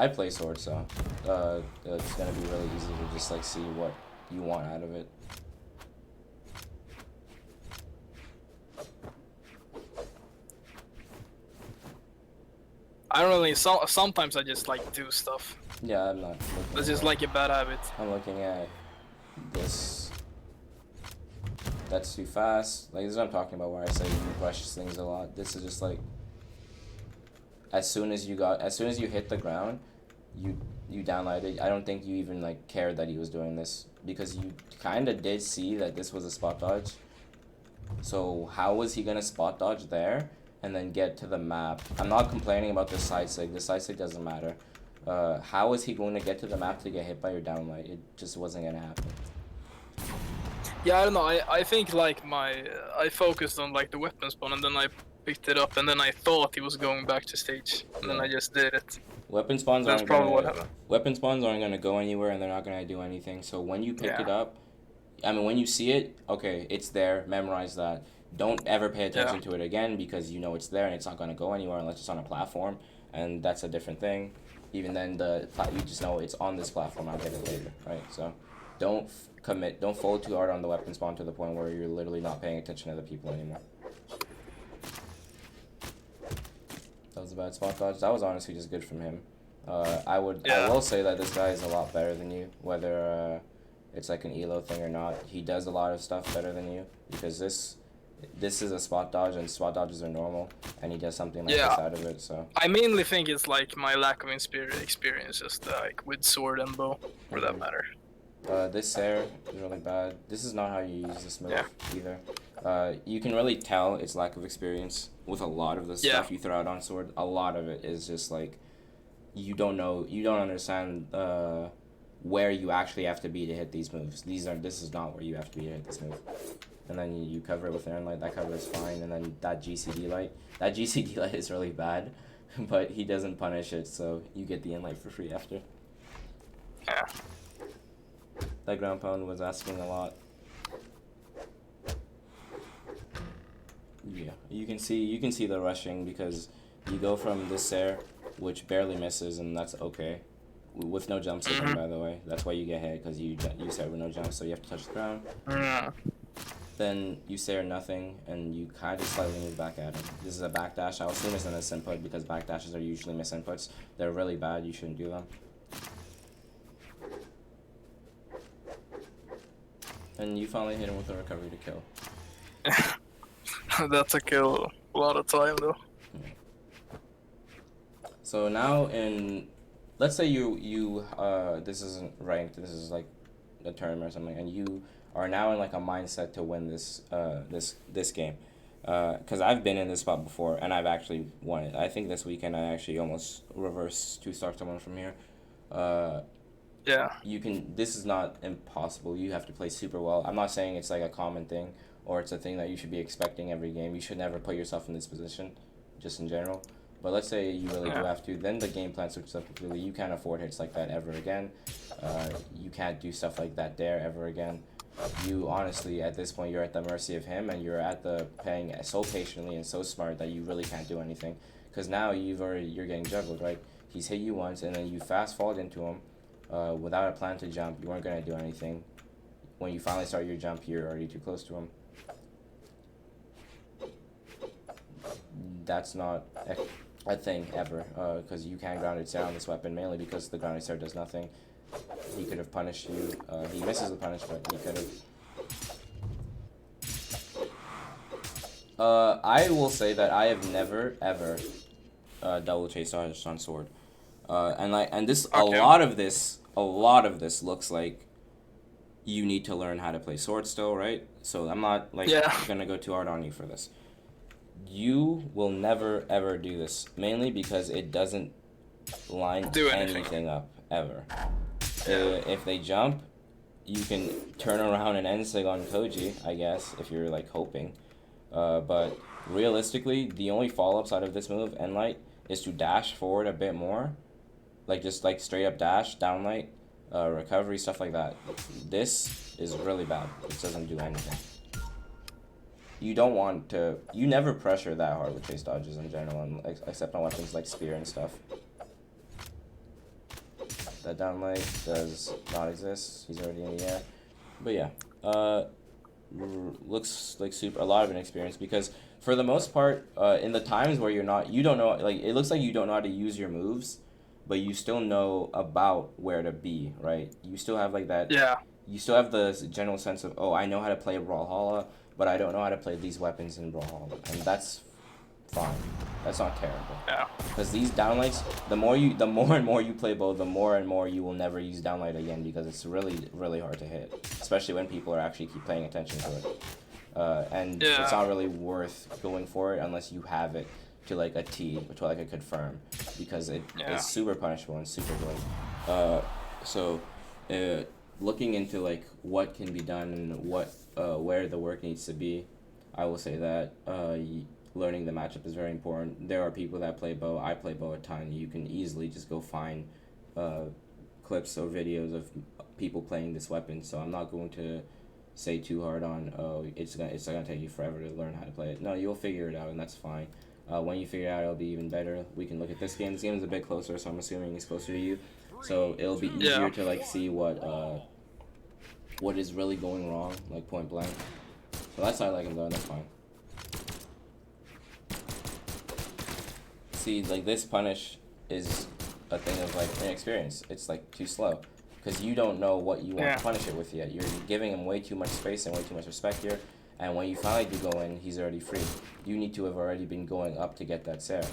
I play sword, so it's going to be really easy to just like see what you want out of it. I don't really. Sometimes I just like do stuff. Yeah, I'm not. That's just like a bad habit. I'm looking at this. That's too fast. Like, this is what I'm talking about, where I say you rush things a lot. This is just like, as soon as you hit the ground, you downlighted. I don't think you even like cared that he was doing this, because you kind of did see that this was a spot dodge. So how was he gonna spot dodge there and then get to the map? I'm not complaining about this side sig. The side sig doesn't matter. How was he going to get to the map to get hit by your downlight? It just wasn't gonna happen. Yeah, I don't know. I think like I focused on like the weapon spawn, and then I picked it up, and then I thought he was going back to stage, and then I just did it. Weapon spawns aren't gonna go anywhere, and they're not gonna do anything. So when you pick it up, I mean, when you see it, okay, it's there. Memorize that. Don't ever pay attention to it again, because you know it's there and it's not gonna go anywhere unless it's on a platform, and that's a different thing. Even then, you just know it's on this platform. I'll get it later, right? So, don't fold too hard on the weapon spawn to the point where you're literally not paying attention to the people anymore. That was a bad spot dodge. That was honestly just good from him. I will say that this guy is a lot better than you, whether it's like an elo thing or not. He does a lot of stuff better than you, because this is a spot dodge, and spot dodges are normal, and he does something like this out of it. So I mainly think it's like my lack of experience, just like with sword and bow, for that matter. This air is really bad. This is not how you use this move either. You can really tell its lack of experience with a lot of the stuff you throw out on sword. A lot of it is just like you don't understand where you actually have to be to hit these moves. This is not where you have to be to hit this move. And then you cover it with an light. That cover is fine. And then that GCD light. That GCD light is really bad, but he doesn't punish it, so you get the light for free after. Yeah. That ground pound was asking a lot. Yeah, you can see the rushing because you go from this air, which barely misses, and that's okay. With no jumps again, by the way. That's why you get hit, because you said with no jumps, so you have to touch the ground. Then you stare nothing, and you kind of slightly move back at him. This is a backdash. I'll assume it's a misinput, because backdashes are usually misinputs. They're really bad. You shouldn't do them. And you finally hit him with a recovery to kill. That took a lot of time, though. So now let's say you this isn't ranked, this is like a tournament or something, and you are now in like a mindset to win this game, because I've been in this spot before and I've actually won it. I think this weekend I actually almost reversed 2-star someone from here. Yeah. This is not impossible. You have to play super well. I'm not saying it's like a common thing or it's a thing that you should be expecting every game. You should never put yourself in this position, just in general. But let's say you really do have to, then the game plan switches up completely. You can't afford hits like that ever again. You can't do stuff like that there ever again. You honestly, at this point, you're at the mercy of him, and you're playing so patiently and so smart that you really can't do anything. Because now you're getting juggled, right? He's hit you once, and then you fast forward into him without a plan to jump. You weren't going to do anything. When you finally start your jump, you're already too close to him. That's not a thing ever, because you can't grounded stare on this weapon, mainly because the grounded stare does nothing. He could have punished you. He misses the punish, but he could have. I will say that I have never ever double chase dodged on sword, and this a lot of this looks like you need to learn how to play sword still, right? So I'm not gonna go too hard on you for this. You will never ever do this, mainly because it doesn't line anything up ever. If they jump, you can turn around and end sig on Koji, I guess, if you're like hoping. But realistically, the only follow-ups out of this move, Enlight, is to dash forward a bit more, just straight up dash, downlight, recovery, stuff like that. This is really bad. It doesn't do anything. You don't want to. You never pressure that hard with chase dodges in general, except on weapons like spear and stuff. That downlight does not exist. He's already in the air. But yeah, looks like a lot of inexperience, because for the most part, in the times where you don't know, it looks like you don't know how to use your moves, but you still know about where to be, right? You still have that. Yeah. You still have the general sense of, oh, I know how to play Brawlhalla, but I don't know how to play these weapons in Brawlhalla, and that's fine. That's not terrible. Yeah. Because these downlights, the more and more you play bow, the more and more you will never use downlight again, because it's really, really hard to hit, especially when people are actually keep paying attention to it. And it's not really worth going for it unless you have it to a T, which I could confirm, because it is super punishable and super good. So looking into what can be done and where the work needs to be, I will say that learning the matchup is very important. There are people that play bow. I play bow a ton. You can easily just go find clips or videos of people playing this weapon. So I'm not going to say too hard on, oh, it's gonna take you forever to learn how to play it. No, you'll figure it out, and that's fine. When you figure it out, it'll be even better. We can look at this game. This game is a bit closer, so I'm assuming it's closer to you. So it'll be easier to see what is really going wrong, point blank. So that's how I like him though, and that's fine. See, this punish is a thing of inexperience. It's too slow, because you don't know what you want to punish it with yet. You're giving him way too much space and way too much respect here, and when you finally do go in, he's already free. You need to have already been going up to get that Sarah.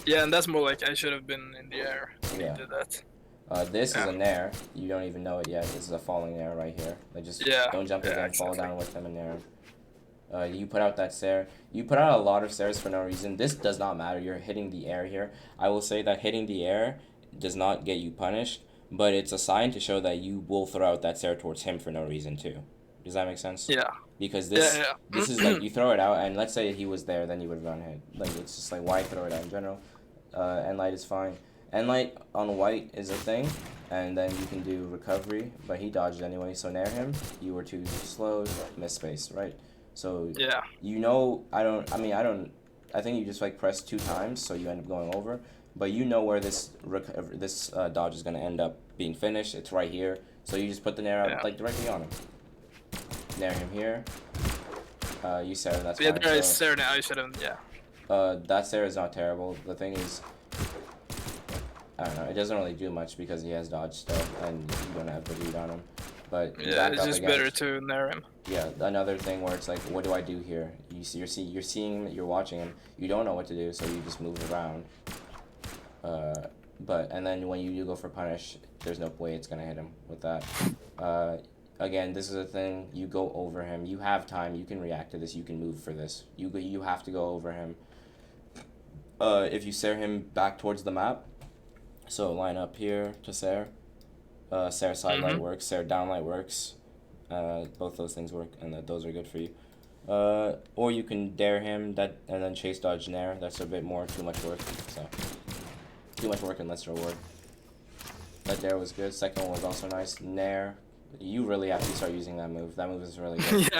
Yeah, and that's more I should have been in the air when he did that. This is a nair. You don't even know it yet. This is a falling nair right here. Don't jump again, fall down with them in nair. You put out that stare. You put out a lot of stares for no reason. This does not matter. You're hitting the air here. I will say that hitting the air does not get you punished, but it's a sign to show that you will throw out that stare towards him for no reason too. Does that make sense? Yeah. Because this is you throw it out, and let's say he was there, then you would run hit. It's just why throw it out in general. Enlight is fine. Enlight on white is a thing, and then you can do recovery, but he dodged anyway, so nair him. You were too slow, miss space, right? So yeah, you know, I think you just like press 2 times, so you end up going over. But you know where this dodge is gonna end up being finished. It's right here. So you just put the nair out like directly on him. Nair him here. You Sarah, that's fine. There is Sarah now. I should have, yeah. That Sarah is not terrible. The thing is, I don't know. It doesn't really do much because he has dodge still, and you don't have the lead on him. But yeah, it's just better to nair him. Yeah, another thing where it's like, what do I do here? You're watching him. You don't know what to do, so you just move around. And then when you do go for punish, there's no way it's gonna hit him with that. Again, this is a thing. You go over him. You have time. You can react to this. You can move for this. You have to go over him. If you Sair him back towards the map, so line up here to Sair. Sair side light works. Sair down light works. Both those things work, and those are good for you. Or you can dare him and then chase dodge nair. That's a bit too much work. So too much work and less reward. That dare was good. Second one was also nice. Nair. You really have to start using that move. That move is really good.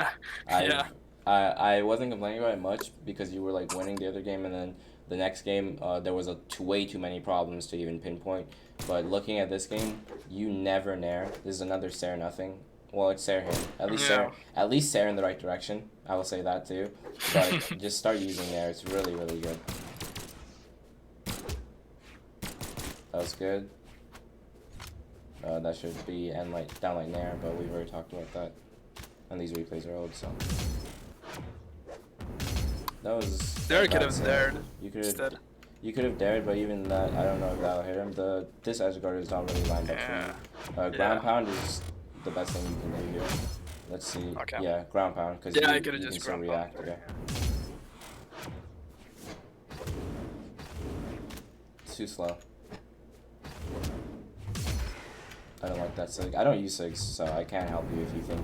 I wasn't complaining about it much because you were like winning the other game, and then the next game there was way too many problems to even pinpoint. But looking at this game, you never nair. This is another Sair nothing. Well, it's Sair him. At least Sair in the right direction. I will say that too. But just start using nair. It's really, really good. That was good. That should be down light nair, but we've already talked about that. And these replays are old, so. That was. There could have dared. You could have dared, but even that, I don't know if that'll hit him. This edge guard is not really lined up for you. Ground pound is the best thing you can do here. Let's see. Okay. Yeah, ground pound, because I could have just still react. Yeah. It's too slow. I don't like that sig. I don't use sigs, so I can't help you if you think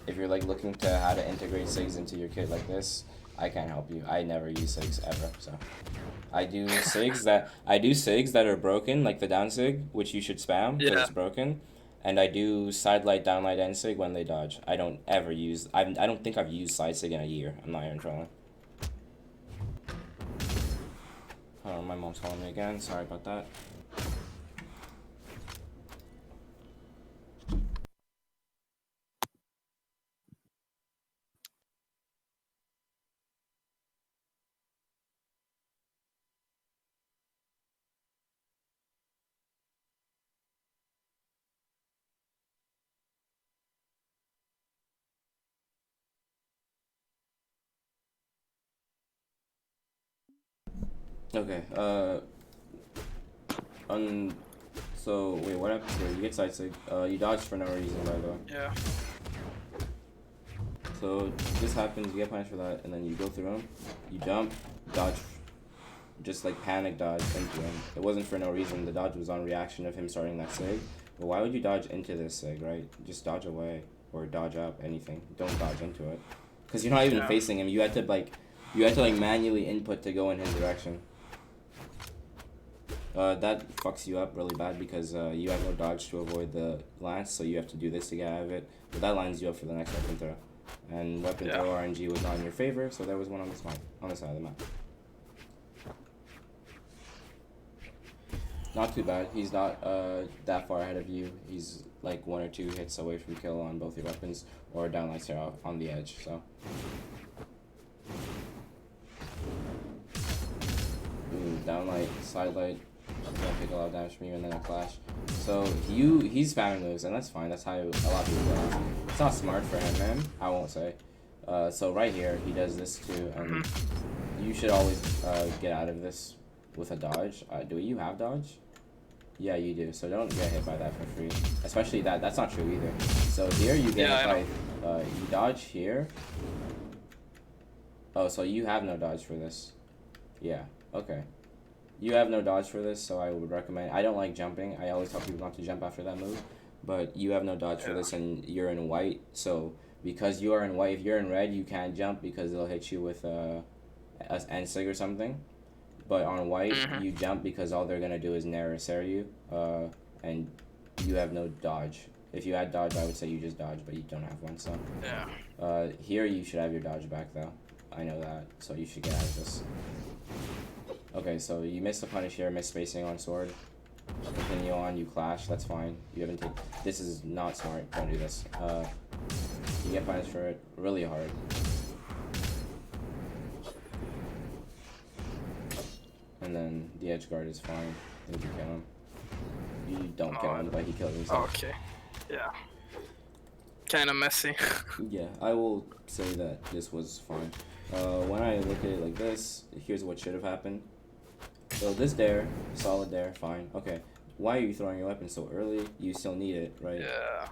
if you're like looking to how to integrate sigs into your kit like this. I can't help you. I never use sigs ever. So I do sigs that are broken, like the down sig, which you should spam because it's broken, and I do side light, down light, end sig when they dodge. I don't ever use. I don't think I've used side sig in a year. I'm not even trolling. Oh, my mom's calling me again. Sorry about that. Okay, so, wait, what happens here? You get side sig. You dodge for no reason, by the way. Yeah. So, this happens, you get punished for that, and then you go through him, you jump, dodge, just like panic dodge into him. It wasn't for no reason, the dodge was on reaction of him starting that sig. But why would you dodge into this sig, right? Just dodge away, or dodge up, anything. Don't dodge into it. Because you're not even facing him, you had to manually input to go in his direction. That fucks you up really bad because you have no dodge to avoid the lance, so you have to do this to get out of it. But that lines you up for the next weapon throw. And weapon throw RNG was not in your favor, so there was one on this side of the map. Not too bad. He's not that far ahead of you. He's like 1 or 2 hits away from kill on both your weapons, or downlight Sarah on the edge. So. Downlight, side light. She's gonna take a lot of damage from you, and then a clash. So he's spamming moves, and that's fine. That's how a lot of people do it. It's not smart for him, man. I won't say. So right here, he does this too, and you should always get out of this with a dodge. Do you have dodge? Yeah, you do. So don't get hit by that for free. Especially that. That's not true either. So here you get hit by you dodge here. Oh, so you have no dodge for this. Yeah. Okay. You have no dodge for this, so I would recommend. I don't like jumping. I always tell people not to jump after that move. But you have no dodge for this, and you're in white. So because you are in white, if you're in red, you can't jump because they'll hit you with a N-sig or something. But on white, you jump because all they're gonna do is Nair you, and you have no dodge. If you had dodge, I would say you just dodge, but you don't have one. So Here you should have your dodge back though. I know that, so you should get out of this. Okay, so you missed the punish here, missed spacing on sword. Continue on, you clash, that's fine. You haven't taken. This is not smart, don't do this. You get punished for it really hard. And then the edge guard is fine. I think you kill him. You don't kill him, but he killed himself. Okay, yeah. Kinda messy. Yeah, I will say that this was fine. When I look at it like this, here's what should have happened. So this dare, solid dare, fine. Okay, why are you throwing your weapon so early? You still need it, right? Yeah.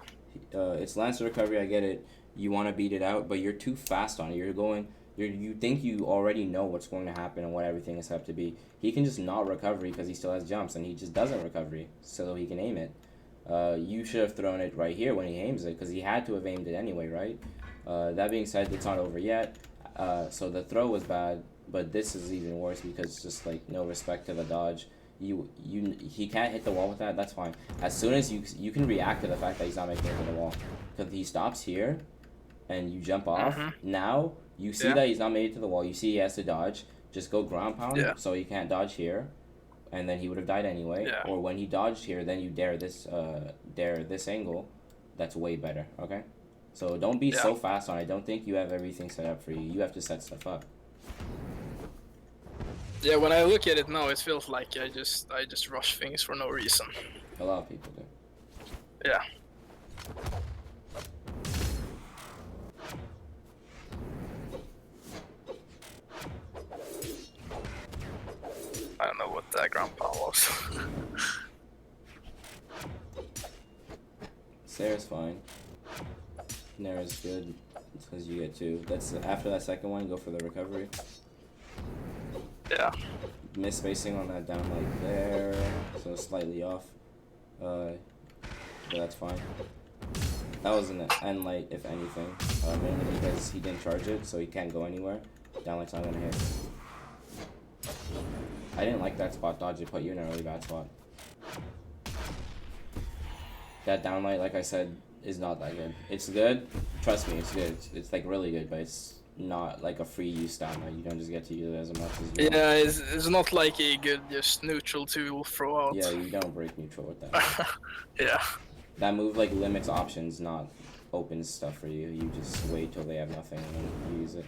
It's Lancer recovery, I get it. You want to beat it out, but you're too fast on it. You think you already know what's going to happen and what everything is up to be. He can just not recovery because he still has jumps, and he just doesn't recovery, so he can aim it. You should have thrown it right here when he aims it, because he had to have aimed it anyway, right? That being said, it's not over yet. So the throw was bad, but this is even worse because it's just like no respect to the dodge. He can't hit the wall with that. That's fine. As soon as you can react to the fact that he's not making it to the wall, because he stops here, and you jump off. Now you see that he's not made it to the wall. You see he has to dodge. Just go ground pound, so he can't dodge here, and then he would have died anyway. Yeah. Or when he dodged here, then you dare this angle. That's way better. Okay. So don't be so fast on it. I don't think you have everything set up for you. You have to set stuff up. Yeah, when I look at it now, it feels like I just rush things for no reason. A lot of people do. Yeah. I don't know what that ground pound was. Sarah's fine. Nara's good because you get two. That's after that second one, go for the recovery. Yeah. Miss spacing on that down like there, so slightly off. But that's fine. That was an end light, if anything, mainly because he didn't charge it, so he can't go anywhere. Down light's not gonna hit. I didn't like that spot dodge. It put you in a really bad spot. That downlight, like I said, is not that good. It's good. Trust me, it's good. It's like really good, but it's not like a free use downlight. You don't just get to use it as much as you want. Yeah, it's not like a good just neutral tool throw out. Yeah, you don't break neutral with that. Yeah. That move like limits options, not opens stuff for you. You just wait till they have nothing and then you use it.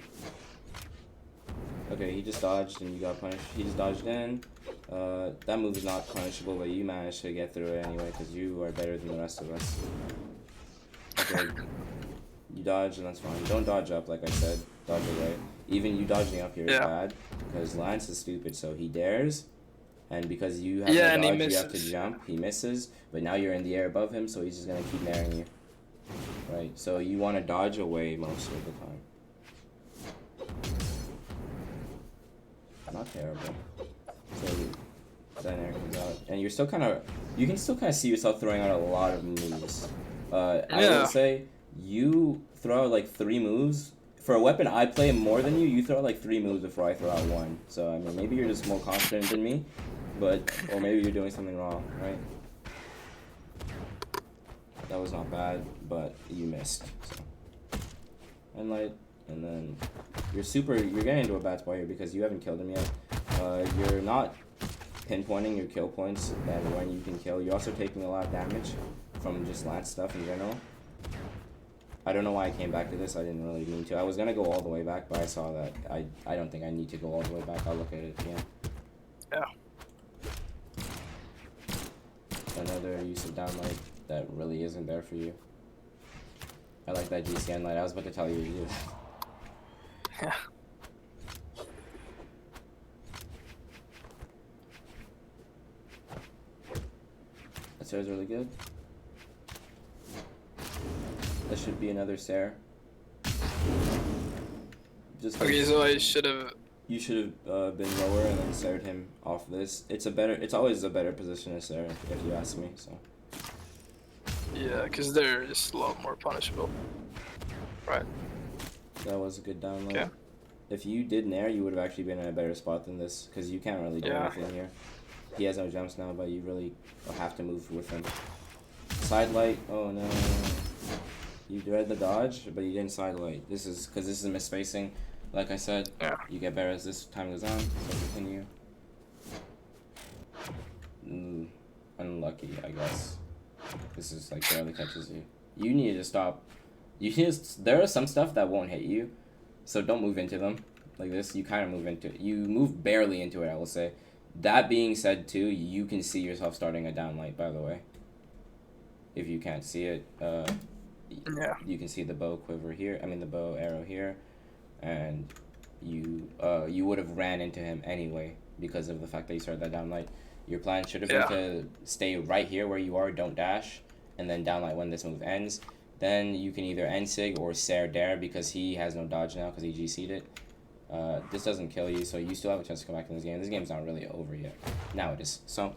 Okay, he just dodged and you got punished. He just dodged in. That move is not punishable, but you managed to get through it anyway because you are better than the rest of us. Okay, you dodge and that's fine. Don't dodge up, like I said. Dodge away. Even you dodging up here is bad because Lance is stupid, so he dares. And because you have no dodge, you have to jump. He misses, but now you're in the air above him, so he's just going to keep naring you. Right, so you want to dodge away most of the time. Not terrible. So then air comes out, and you're still you can still kind of see yourself throwing out a lot of moves. I would say you throw out like 3 moves. For a weapon I play more than you, you throw out like 3 moves before I throw out 1. So I mean, maybe you're just more confident than me, or maybe you're doing something wrong, right? That was not bad, but you missed. So. And like. And then you're getting into a bad spot here because you haven't killed him yet. You're not pinpointing your kill points and when you can kill. You're also taking a lot of damage from just Lance stuff in general. I don't know why I came back to this. I didn't really mean to. I was going to go all the way back, but I saw that I don't think I need to go all the way back. I'll look at it again. Yeah. Another use of downlight that really isn't there for you. I like that GCN light. I was about to tell you to do that. Yeah. That Sarah's really good. That should be another Sarah. Just okay, so I should have. You should have been lower and then Sarah'd him off this. It's always a better position to Sarah, if you ask me. So. Yeah, because there is a lot more punishable. Right. That was a good download. Okay. If you did nair, you would have actually been in a better spot than this, because you can't really do anything here. He has no jumps now, but you really have to move with him. Side light, oh no. You read the dodge, but you didn't sidelight. This is because this is misspacing. Like I said, you get better as this time goes on. So continue. Unlucky, I guess. This is like barely catches you. You need to stop. There are some stuff that won't hit you, so don't move into them. Like this, you kind of move into it. You move barely into it, I will say. That being said, too, you can see yourself starting a downlight, by the way. If you can't see it, you can see the bow quiver here. I mean, the bow arrow here, and you would have ran into him anyway because of the fact that you started that downlight. Your plan should have been to stay right here where you are, don't dash, and then downlight when this move ends. Then you can either end sig or Ser dare because he has no dodge now because he GC'd it. This doesn't kill you, so you still have a chance to come back in this game. This game's not really over yet. Now it is. So,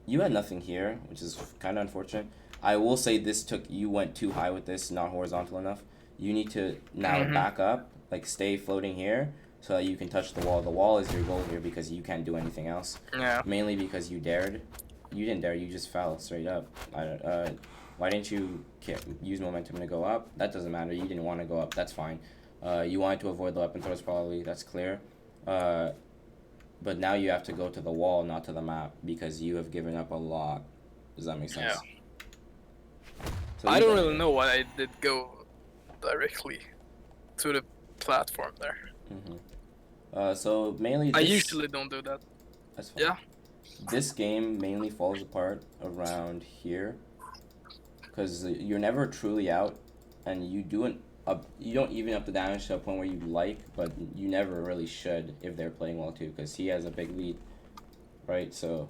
you had nothing here, which is kind of unfortunate. I will say you went too high with this, not horizontal enough. You need to now back up, like stay floating here, so that you can touch the wall. The wall is your goal here because you can't do anything else. Yeah. Mainly because you dared. You didn't dare, you just fell straight up. Why didn't you use momentum to go up? That doesn't matter, you didn't want to go up, that's fine. You wanted to avoid the weapon throws probably, that's clear. But now you have to go to the wall, not to the map, because you have given up a lot. Does that make sense? Yeah. So I don't really know why I did go directly to the platform there. So mainly I usually don't do that. That's fine. Yeah. This game mainly falls apart around here, because you're never truly out, and you don't even up the damage to a point where you like, but you never really should if they're playing well too, because he has a big lead, right? So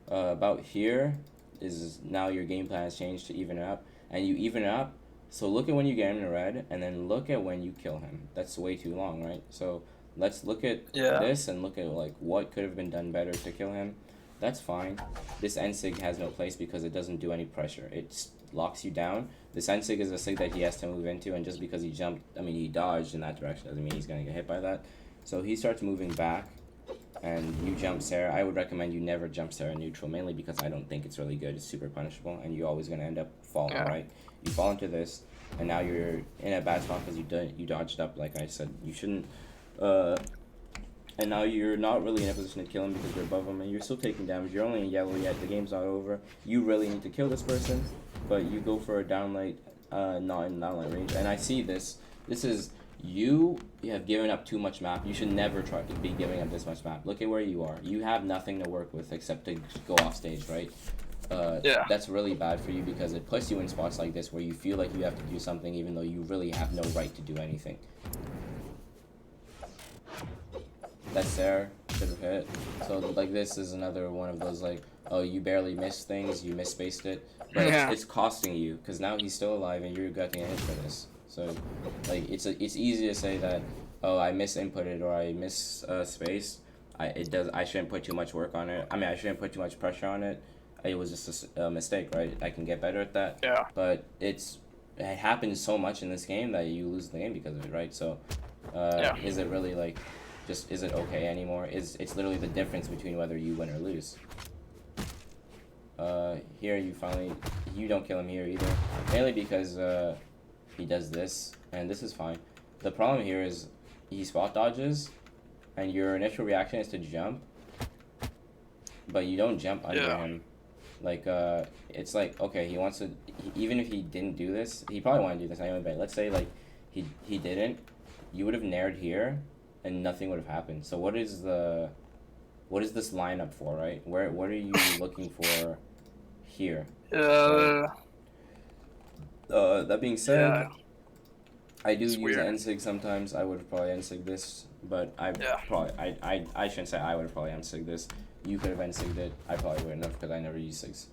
about here is now your game plan has changed to even it up, and you even it up. So look at when you get him in red, and then look at when you kill him. That's way too long, right? So let's look at this and look at like what could have been done better to kill him. That's fine. This N-Sig has no place because it doesn't do any pressure. It locks you down. This N-Sig is a sig that he has to move into, and just because he dodged in that direction doesn't mean he's going to get hit by that. So he starts moving back, and you jump Sarah. I would recommend you never jump Sarah neutral, mainly because I don't think it's really good. It's super punishable, and you're always going to end up falling, right? You fall into this, and now you're in a bad spot because you dodged up, like I said. You shouldn't... And now you're not really in a position to kill him because you're above him, and you're still taking damage. You're only in yellow yet. The game's not over. You really need to kill this person, but you go for a downlight, not in downlight range. And I see this. This is you have given up too much map. You should never try to be giving up this much map. Look at where you are. You have nothing to work with except to go off stage, right? That's really bad for you because it puts you in spots like this where you feel like you have to do something even though you really have no right to do anything. That's there, should have hit. So like this is another one of those like, oh, you barely missed things, you misspaced it, but it's costing you because now he's still alive and you're getting a hit for this. So like it's easy to say that, oh, I misinputted or I misspaced. I shouldn't put too much work on it. I mean, I shouldn't put too much pressure on it. It was just a mistake, right? I can get better at that. Yeah. But it happens so much in this game that you lose the game because of it, right? So is it really like? Just is it okay anymore? It's literally the difference between whether you win or lose. Here you don't kill him here either, mainly because he does this, and this is fine. The problem here is he spot dodges, and your initial reaction is to jump, but you don't jump under him. Like it's like, okay, he wants to. Even if he didn't do this, he probably wanted to do this anyway. But let's say like he didn't, you would have nared here. And nothing would have happened. So what is this lineup for, right? What are you looking for here? That being said, I do use N-Sig sometimes. I would have probably N-Sig this, but I shouldn't say I would have probably N-Sig this. You could have N-Sigged it. I probably wouldn't have because I never use SIGs.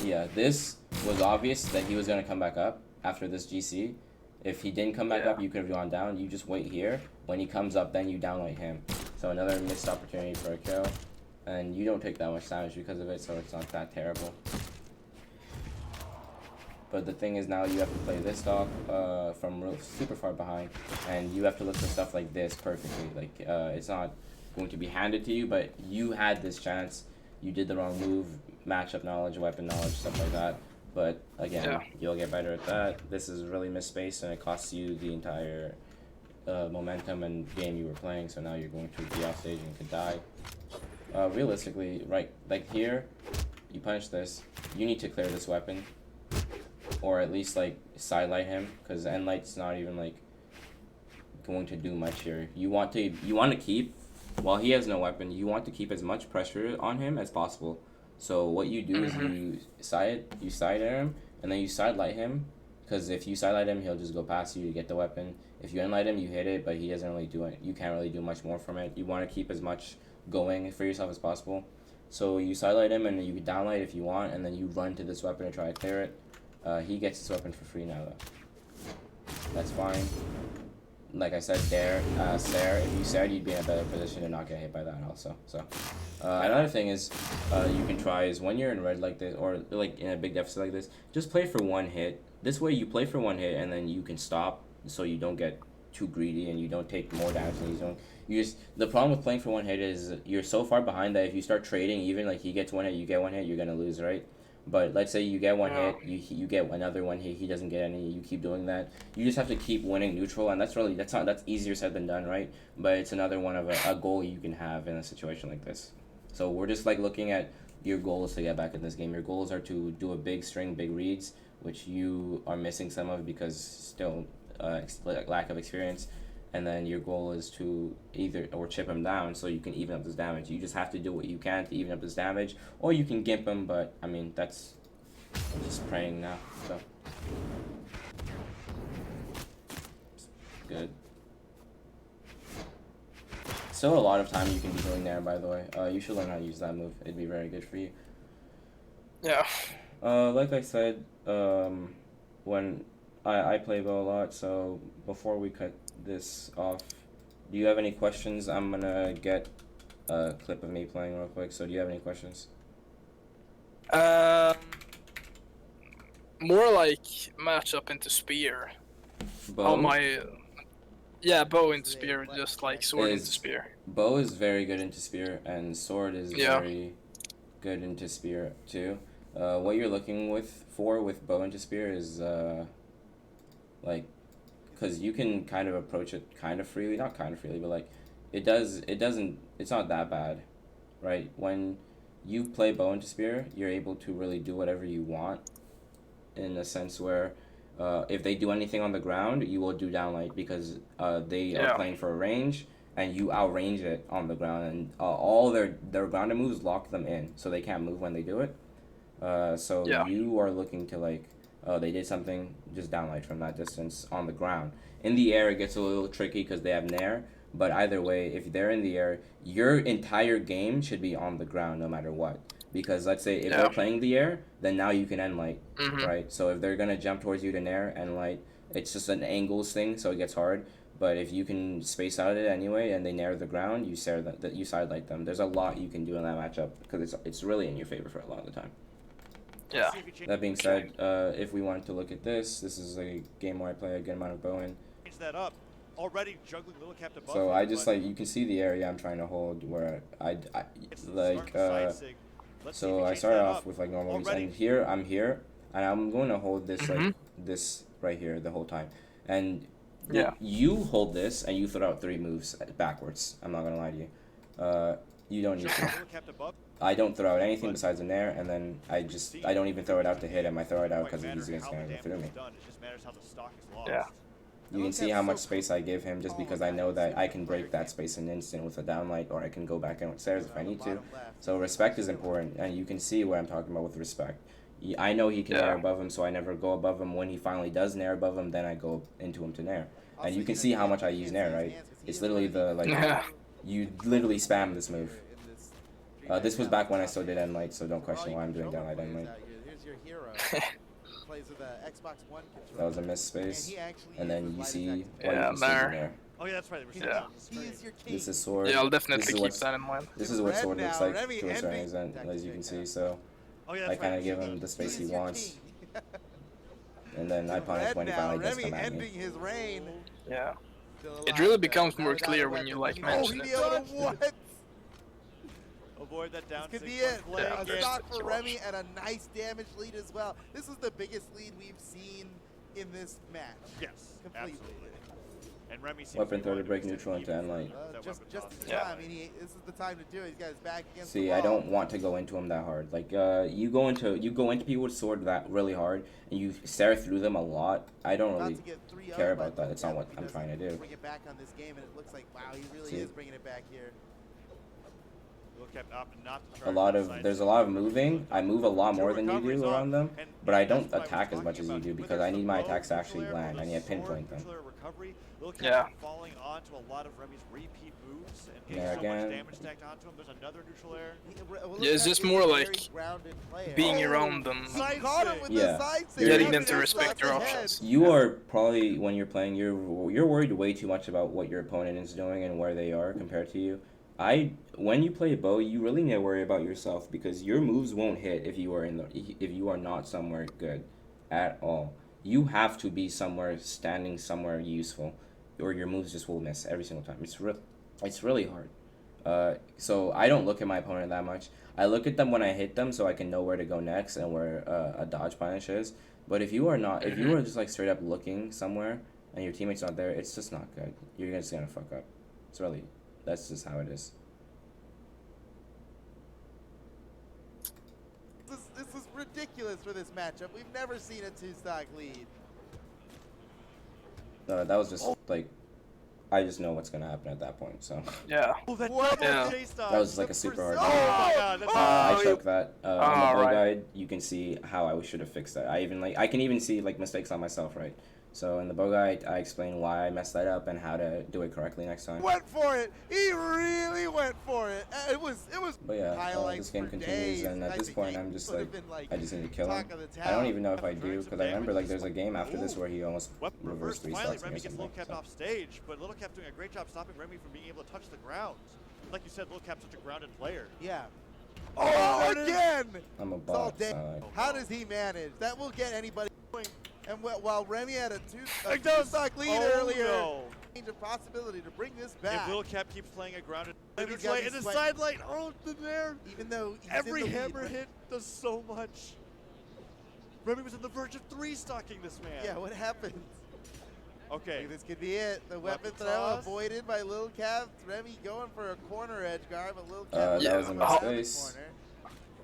Yeah, this was obvious that he was gonna come back up after this GC. If he didn't come back up, you could have gone down. You just wait here. When he comes up, then you downlight him. So another missed opportunity for a kill. And you don't take that much damage because of it, so it's not that terrible. But the thing is now you have to play this stock from super far behind. And you have to look for stuff like this perfectly. Like, it's not going to be handed to you, but you had this chance. you did the wrong move, matchup knowledge, weapon knowledge, stuff like that. But again, you'll get better at that. This is really misspaced, and it costs you the entire momentum and game you were playing. So now you're going to be off stage and could die. Realistically, right, like here, you punish this. You need to clear this weapon, or at least like sidelight him, because end light's not even like going to do much here. You want to keep, while he has no weapon, you want to keep as much pressure on him as possible. So what you do is you side air him, and then you sidelight him, because if you sidelight him, he'll just go past you to get the weapon. If you endlight him, you hit it, but he doesn't really do it. You can't really do much more from it. You want to keep as much going for yourself as possible. So you sidelight him, and you can downlight if you want, and then you run to this weapon and try to clear it. He gets this weapon for free now, though. That's fine. Like I said, Stare, if you stared, you'd be in a better position to not get hit by that also. So, another thing is, you can try is when you're in red like this, or like in a big deficit like this, just play for one hit. This way you play for one hit, and then you can stop, so you don't get too greedy, and you don't take more damage than he's doing. The problem with playing for one hit is you're so far behind that if you start trading, even like he gets one hit, you get one hit, you're gonna lose, right? But let's say you get one hit, you get another one hit, he doesn't get any, you keep doing that. You just have to keep winning neutral, and that's easier said than done, right? But it's another one of a goal you can have in a situation like this. So we're just like looking at your goals to get back in this game. Your goals are to do a big string, big reads, which you are missing some of because still lack of experience. And then your goal is to chip him down so you can even up this damage. You just have to do what you can to even up this damage, or you can gimp him, but I mean, that's just praying now, so. Good. Still a lot of time you can be doing there, by the way. You should learn how to use that move. It'd be very good for you. Yeah. Like I said, when I play Bo a lot, so before we cut this off, do you have any questions? I'm gonna get a clip of me playing real quick, so do you have any questions? More like match up into spear. Bow? Bow into spear, just like sword into spear. Bow is very good into spear, and sword is very good into spear too. What you're looking for with bow into spear is like, because you can kind of approach it kind of freely, not kind of freely, but like it's not that bad, right? When you play bow into spear, you're able to really do whatever you want, in a sense where if they do anything on the ground, you will do downlight, because they are playing for a range, and you outrange it on the ground, and all their grounded moves lock them in, so they can't move when they do it. You are looking to like, they did something, just downlight from that distance on the ground. In the air, it gets a little tricky because they have Nair, but either way, if they're in the air, your entire game should be on the ground no matter what. Because let's say if they're playing the air, then now you can end light, right? So if they're going to jump towards you to Nair and light, it's just an angles thing, so it gets hard. But if you can space out it anyway and they Nair the ground, you sidelight them. There's a lot you can do in that matchup because it's really in your favor for a lot of the time. Yeah. That being said, if we wanted to look at this is a game where I play a good amount of Bowen. Already juggling little captain buff. So I just like, you can see the area I'm trying to hold where I like so I start off with like normal moves, and here I'm here and I'm going to hold this like this right here the whole time, and you hold this and you throw out 3 moves backwards. I'm not gonna lie to you. You don't need to. I don't throw out anything besides a Nair, and then I don't even throw it out to hit him. I throw it out because he's just gonna go through me. Yeah. You can see how much space I give him just because I know that I can break that space in an instant with a downlight, or I can go back in with stairs if I need to. So respect is important, and you can see what I'm talking about with respect. I know he can Nair above him, so I never go above him. When he finally does Nair above him, then I go into him to Nair. And you can see how much I use Nair, right? It's literally you literally spam this move. This was back when I still did end light, so don't question why I'm doing downlight end light. That was a miss space, and then you see why you can Nair. Oh yeah, that's right. Yeah. This is sword. Yeah, I'll definitely keep that in mind. This is what sword looks like to a certain extent, as you can see. So I kind of give him the space he wants, and then I punish when he finally does come at me. Yeah. It really becomes more clear when you like mention it. Avoid that down. This could be it. Yeah, A stock for Remy and a nice damage lead as well. This is the biggest lead we've seen in this match. Yes, completely. absolutely. And Remy seems Weapon to throw be to break willing neutral into even end light. Just in Yeah. time. I mean, this is the time to do it. He's got his back against See, the wall. I don't want to go into him that hard. Like, you go into people with sword that really hard, and you stare through them a lot. I don't About really to get 3-0, care but about that. It's not what he I'm doesn't trying to do. Bring it back on this game, and it looks like, wow, he really See. is bringing it back here. There's a lot of moving. I move a lot more than you do around them, but I don't attack as much as you do because I need my attacks to actually land. I need to pinpoint them. Yeah. Falling onto a lot of Remy's repeat moves and Yeah, getting so much again. damage stacked onto him. There's another neutral air. Yeah, it's just more like being around them, Yeah. getting them to respect their options. You are probably, when you're playing, you're worried way too much about what your opponent is doing and where they are compared to you. When you play bow, you really need to worry about yourself because your moves won't hit if you are not somewhere good at all. You have to be standing somewhere useful, or your moves just will miss every single time. It's really hard. So I don't look at my opponent that much. I look at them when I hit them, so I can know where to go next and where a dodge punish is. But if you are just like straight up looking somewhere and your teammate's not there, it's just not good. You're just gonna fuck up. That's just how it is. This is ridiculous for this matchup. We've never seen a 2-stock lead. That was just like, I just know what's gonna happen at that point. So Yeah. that was like a super hard. Oh my god, that's I choked that. On the bow right. guide, you can see how I should have fixed that. I can even see like mistakes on myself, right? So in the bow guide, I explain why I messed that up and how to do it correctly next time. Went for it. He really went for it. It was. But yeah, highlights this game for continues, days. and at I this think point, he I'm just would like, have been, like, I just need to kill him. talk of the I don't town. even know if I do, because I remember like there's a game after this where he almost reversed 3 Finally, stocks Remy or gets something. Little Cap off stage, but Little Cap doing a great job stopping Remy from being able to touch the ground. Like you said, Little Cap's such a grounded player. Yeah. Oh, again! I'm a It's all bot. day. So How does he manage? That will get anybody going. And while Remy had a It does. two-stock lead Oh, earlier, no. change of possibility to bring this back. If Little Cap keeps playing a grounded He's neutral gotta in be the sweating. side lane, Even though he's every in the hammer lead, hit does so much. Remy was on the verge of 3-stocking this man. Yeah, what happened? Okay. This could be it. The weapon throw toss. avoided by Lil Cav. Remy going for a corner edge guard, but Lil Cav that was a around the mispace. corner.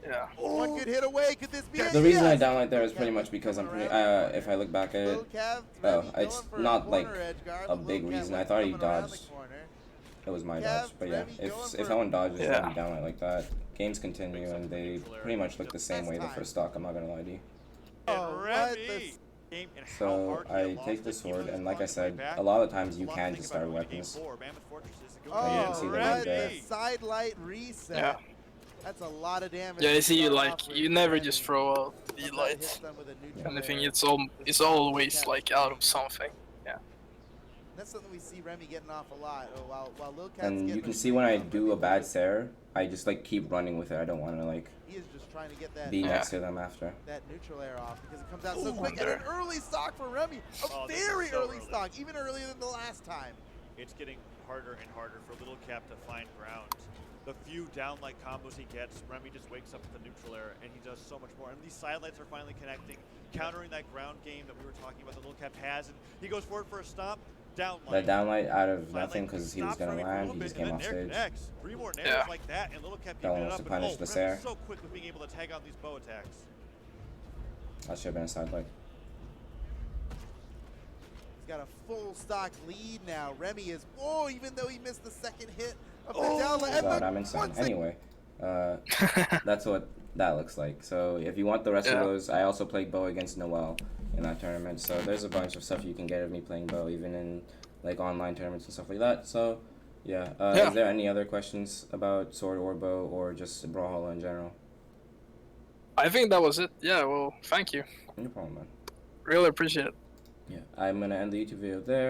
Yeah. One good hit away. Could this be it? the reason I Yes! downlight there is pretty much because I'm pretty. If I look back at Lil it, Cav, oh, Remy it's going for not a like corner edge guard, a but Lil big Cav reason. I went thought he coming around the dodged. corner. it was my Cav, dodge. But yeah, Remy going if for- someone dodges Yeah. and downlight like that, games continue and they pretty much look the same way the first stock. I'm not gonna lie to you. Oh, what Remy. the Game and how So hard he I had lost take the it, even sword, though and he's like I clawing his way said, back. a lot of times you A lot can to just think start about going to game weapons. 4. Mammoth Fortress is a good Oh, Yeah, way to see the Remy. lead there. the side light reset. Yeah. That's a lot of damage. Yeah, I to see you start like off with you never Remy. just throw out the Sometimes light. hits them with a neutral Anything, air. it's always like out of something. Yeah. That's something we see Remy getting off a lot. While Lil Cat's And getting you can a see when I free do a jump, bad Sarah, I just like keep running with it. I don't want to like he is just trying to get that be Yeah. next to them after. that neutral air off because it comes out so Ooh, quick. And there. an early stock for Remy. A Oh, this is very so early early. stock, even earlier than the last time. It's getting harder and harder for Little Cap to find ground. The few down-like combos he gets, Remy just wakes up with the neutral air, and he does so much more. And these sidelights are finally connecting, countering that ground game that we were talking about that Little Cap has. And he goes forward for a stop, downlight. That downlight out of Sidelight nothing because he was stops gonna Remy for a land. little He bit, just and came then off Nair stage. connects. 3 more Nairs Yeah. like that, and Little Cap That keeping one it was up. to And punish the Remy's Sarah. so quick with being able to tag out these bow attacks. That should have been a side light. He's got a full stock lead now. Remy is, even though he missed the second hit of the Oh, downlight. And God, look, I'm insane. once again- Anyway, that's what that looks like. So if you want the rest of Yeah. those, I also played bow against Noel in that tournament. So there's a bunch of stuff you can get of me playing bow, even in like online tournaments and stuff like that. So yeah, Yeah. Is there any other questions about sword or bow or just Brawlhalla in general? I think that was it. Yeah. Well, thank you. No problem, man. Really appreciate it. Yeah, I'm gonna end the YouTube video there.